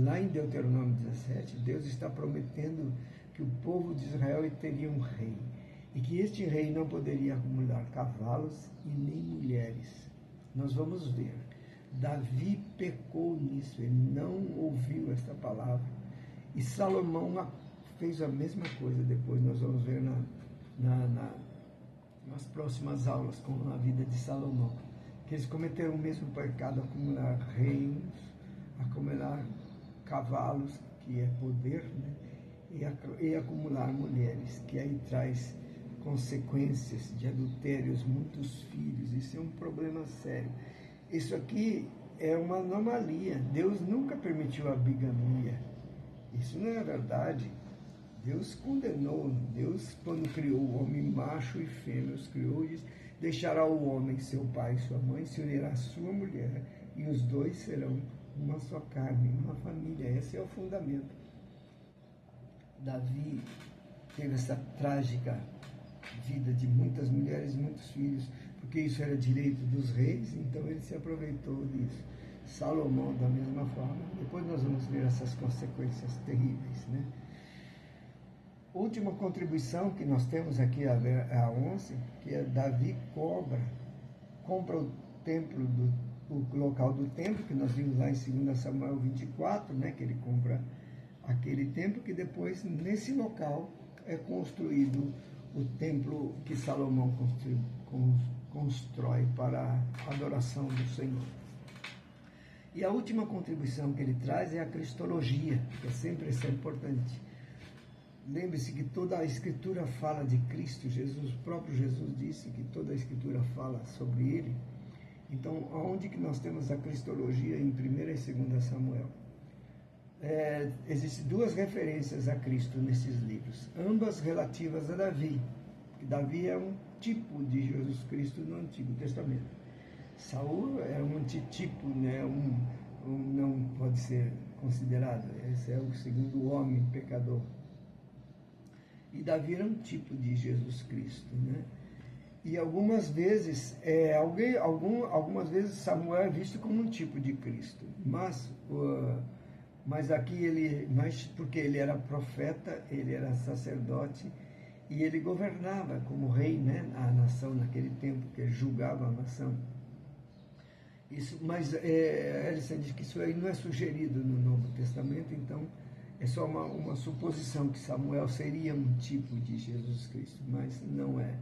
lá em Deuteronômio 17, Deus está prometendo que o povo de Israel teria um rei, e que este rei não poderia acumular cavalos e nem mulheres. Nós vamos ver, Davi pecou nisso, ele não ouviu esta palavra, e Salomão fez a mesma coisa. Depois nós vamos ver nas próximas aulas com a vida de Salomão, que eles cometeram o mesmo pecado, acumular reinos, acumular cavalos, que é poder, né? E acumular mulheres, que aí traz consequências de adultérios, muitos filhos. Isso é um problema sério. Isso aqui é uma anomalia. Deus nunca permitiu a bigamia. Isso não é verdade. Deus condenou. Deus, quando criou o homem macho e fêmea, os criou e disse: deixará o homem seu pai e sua mãe, se unirá à sua mulher, e os dois serão uma só carne, uma família. Esse é o fundamento. Davi teve essa trágica vida de muitas mulheres e muitos filhos, porque isso era direito dos reis, então ele se aproveitou disso. Salomão, da mesma forma. Depois nós vamos ver essas consequências terríveis, né? Última contribuição que nós temos aqui, a 11, que é Davi compra o templo, o local do templo, que nós vimos lá em 2 Samuel 24, né, que ele compra aquele templo, que depois, nesse local, é construído o templo que Salomão constrói para a adoração do Senhor. E a última contribuição que ele traz é a cristologia, que é sempre essa importante. Lembre-se que toda a Escritura fala de Cristo Jesus. O próprio Jesus disse que toda a Escritura fala sobre Ele. Então, aonde que nós temos a cristologia? Em 1 e 2 Samuel. Existem duas referências a Cristo nesses livros, ambas relativas a Davi. Davi é um tipo de Jesus Cristo no Antigo Testamento. Saul é um antitipo, né? Não pode ser considerado. Esse é o segundo homem pecador. E Davi era um tipo de Jesus Cristo, né? E algumas vezes, algumas vezes Samuel é visto como um tipo de Cristo, mas aqui porque ele era profeta, ele era sacerdote e ele governava como rei, né, a nação naquele tempo, que ele julgava a nação. Mas Ellison diz que isso aí não é sugerido no Novo Testamento, então é só uma suposição que Samuel seria um tipo de Jesus Cristo, mas não é.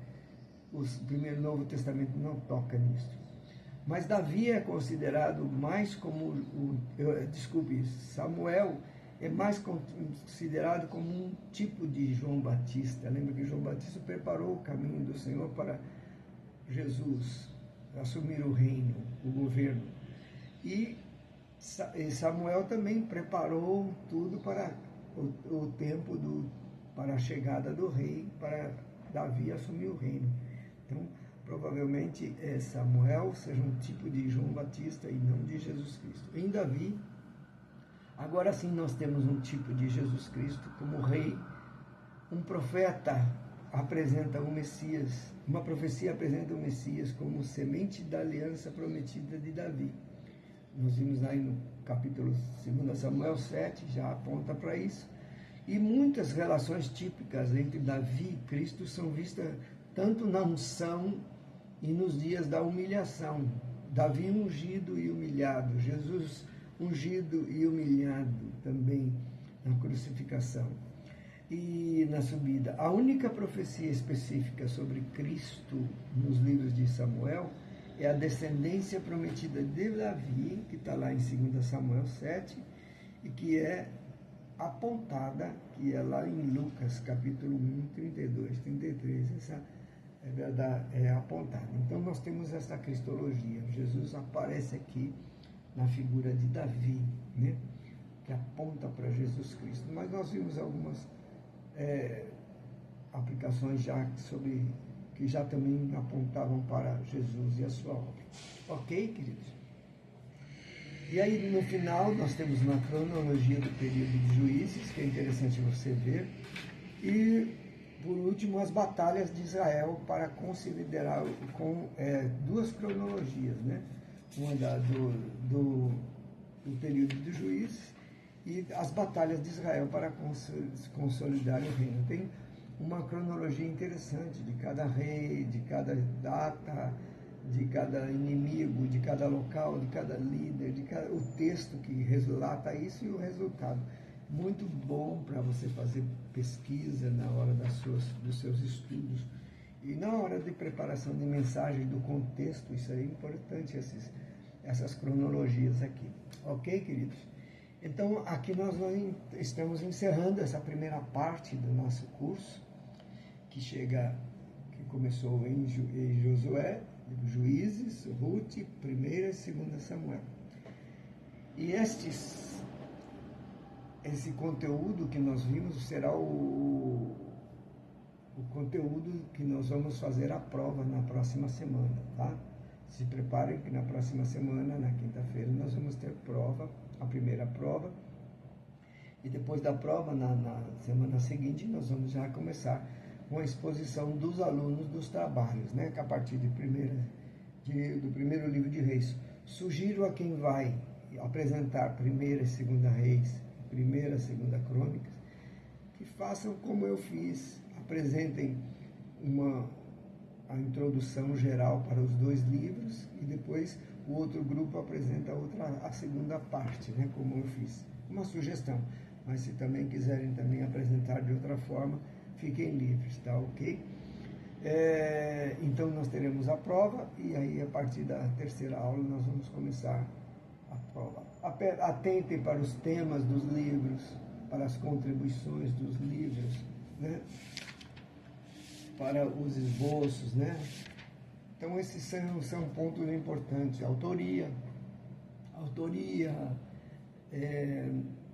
O primeiro Novo Testamento não toca nisso. Mas Davi é considerado mais como... Samuel é mais considerado como um tipo de João Batista. Lembra que João Batista preparou o caminho do Senhor para Jesus assumir o reino, o governo. E Samuel também preparou tudo para o tempo para a chegada do rei, para Davi assumir o reino. Então, provavelmente Samuel seja um tipo de João Batista e não de Jesus Cristo. Em Davi, agora sim nós temos um tipo de Jesus Cristo como rei. Um profeta apresenta o Messias, uma profecia apresenta o Messias como semente da aliança prometida de Davi. Nós vimos aí no capítulo 2 Samuel 7, já aponta para isso. E muitas relações típicas entre Davi e Cristo são vistas tanto na unção e nos dias da humilhação. Davi ungido e humilhado, Jesus ungido e humilhado também na crucificação e na subida. A única profecia específica sobre Cristo nos livros de Samuel é a descendência prometida de Davi, que está lá em 2 Samuel 7, e que é apontada, que é lá em Lucas, capítulo 1, 32, 33, essa é verdade, é apontada. Então nós temos essa cristologia. Jesus aparece aqui na figura de Davi, né, que aponta para Jesus Cristo. Mas nós vimos algumas aplicações que já também apontavam para Jesus e a sua obra. Ok, queridos? E aí no final nós temos uma cronologia do período de Juízes, que é interessante você ver. E por último as batalhas de Israel, para considerar com duas cronologias, né? Uma do período de Juízes e as batalhas de Israel para consolidar o reino. Tem uma cronologia interessante de cada rei, de cada data, de cada inimigo, de cada local, de cada líder, o texto que relata isso e o resultado. Muito bom para você fazer pesquisa na hora dos seus estudos e na hora de preparação de mensagem do contexto. Isso é importante, essas cronologias aqui. Ok, queridos? Então, aqui nós estamos encerrando essa primeira parte do nosso curso, que começou em Josué, Juízes, Ruth, 1ª e 2ª Samuel. E esse conteúdo que nós vimos será o conteúdo que nós vamos fazer a prova na próxima semana, tá? Se preparem que na próxima semana, na quinta-feira, nós vamos ter prova, a primeira prova, e depois da prova, na semana seguinte, nós vamos já começar com a exposição dos alunos dos trabalhos, né? Que a partir do primeiro livro de Reis. Sugiro a quem vai apresentar 1ª e 2ª Reis, 1ª e 2ª Crônicas, que façam como eu fiz, apresentem a introdução geral para os 2 livros e depois o outro grupo apresenta a segunda parte, né, como eu fiz. Uma sugestão, mas se também quiserem também apresentar de outra forma, fiquem livres, tá ok? Então nós teremos a prova e aí a partir da 3ª aula nós vamos começar a prova. Atentem para os temas dos livros, para as contribuições dos livros, né? Para os esboços, né? Então esses são pontos importantes. Autoria,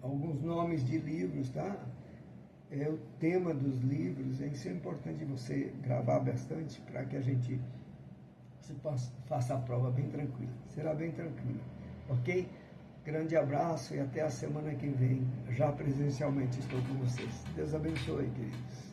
alguns nomes de livros, tá? O tema dos livros, isso é importante você gravar bastante para que você faça a prova bem tranquila. Será bem tranquila, ok? Grande abraço e até a semana que vem. Já presencialmente estou com vocês. Deus abençoe, queridos.